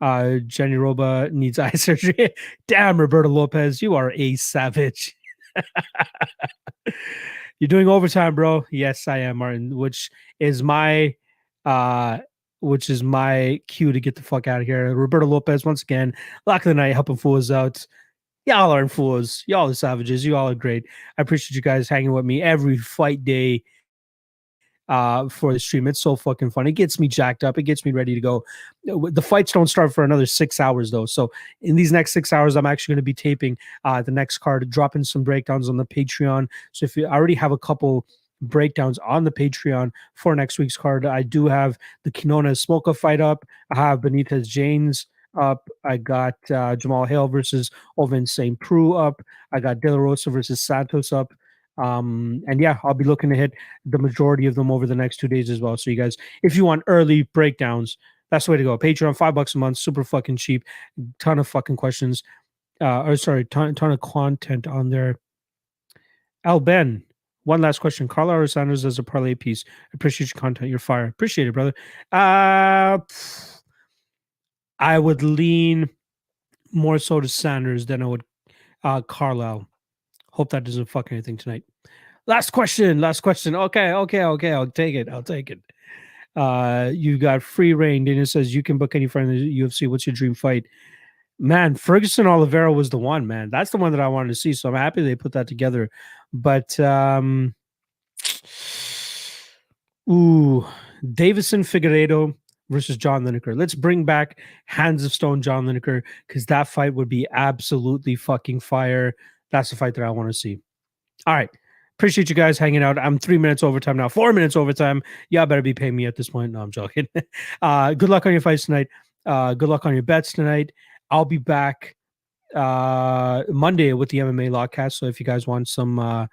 Jenny Roba needs eye surgery. Damn, Roberto Lopez, you are a savage. You're doing overtime, bro. Yes, I am, Martin, is my uh which is my cue to get the fuck out of here. Roberto Lopez, once again, lock of the night, helping fools out. Y'all aren't fools. Y'all are savages. You all are great. I appreciate you guys hanging with me every fight day for the stream. It's so fucking fun. It gets me jacked up. It gets me ready to go. The fights don't start for another 6 hours though. So in these next 6 hours, I'm actually going to be taping the next card, dropping some breakdowns on the Patreon. So if you already have a couple breakdowns on the Patreon for next week's card, I do have the Kinona Smoka fight up. I have Benitez James up. I got Jamal Hale versus Ovin St. Preux up. I got De La Rosa versus Santos up. And yeah, I'll be looking to hit the majority of them over the next 2 days as well. So you guys, if you want early breakdowns, that's the way to go. Patreon, $5 a month, super fucking cheap, ton of fucking questions. Ton of content on there. Al Ben, one last question. Carl Sanders as a parlay piece. Appreciate your content. You're fire. Appreciate it, brother. I would lean more so to Sanders than I would Carlisle. Hope that doesn't fuck anything tonight. Last question. Okay. I'll take it. You got free reign. Dana says you can book any fight in the UFC. What's your dream fight? Man, Ferguson Oliveira was the one, man. That's the one that I wanted to see. So I'm happy they put that together. But Davison Figueiredo versus John Lineker. Let's bring back Hands of Stone John Lineker, because that fight would be absolutely fucking fire. That's the fight that I want to see. All right. Appreciate you guys hanging out. I'm 3 minutes overtime now, 4 minutes overtime. Y'all better be paying me at this point. No, I'm joking. Good luck on your fights tonight. Good luck on your bets tonight. I'll be back Monday with the MMA Lockcast. So if you guys want some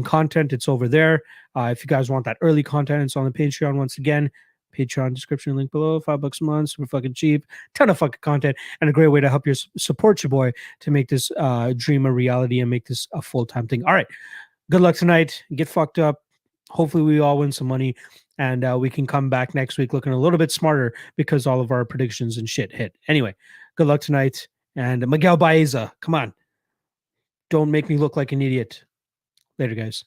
content, it's over there. If you guys want that early content, it's on the Patreon once again. Patreon description link below. $5 a month, super fucking cheap, ton of fucking content, and a great way to help you support your boy to make this dream a reality and make this a full-time thing. All right, good luck tonight. Get fucked up. Hopefully we all win some money, and we can come back next week looking a little bit smarter because all of our predictions and shit hit. Anyway, good luck tonight. And Miguel Baeza, come on. Don't make me look like an idiot. Later, guys.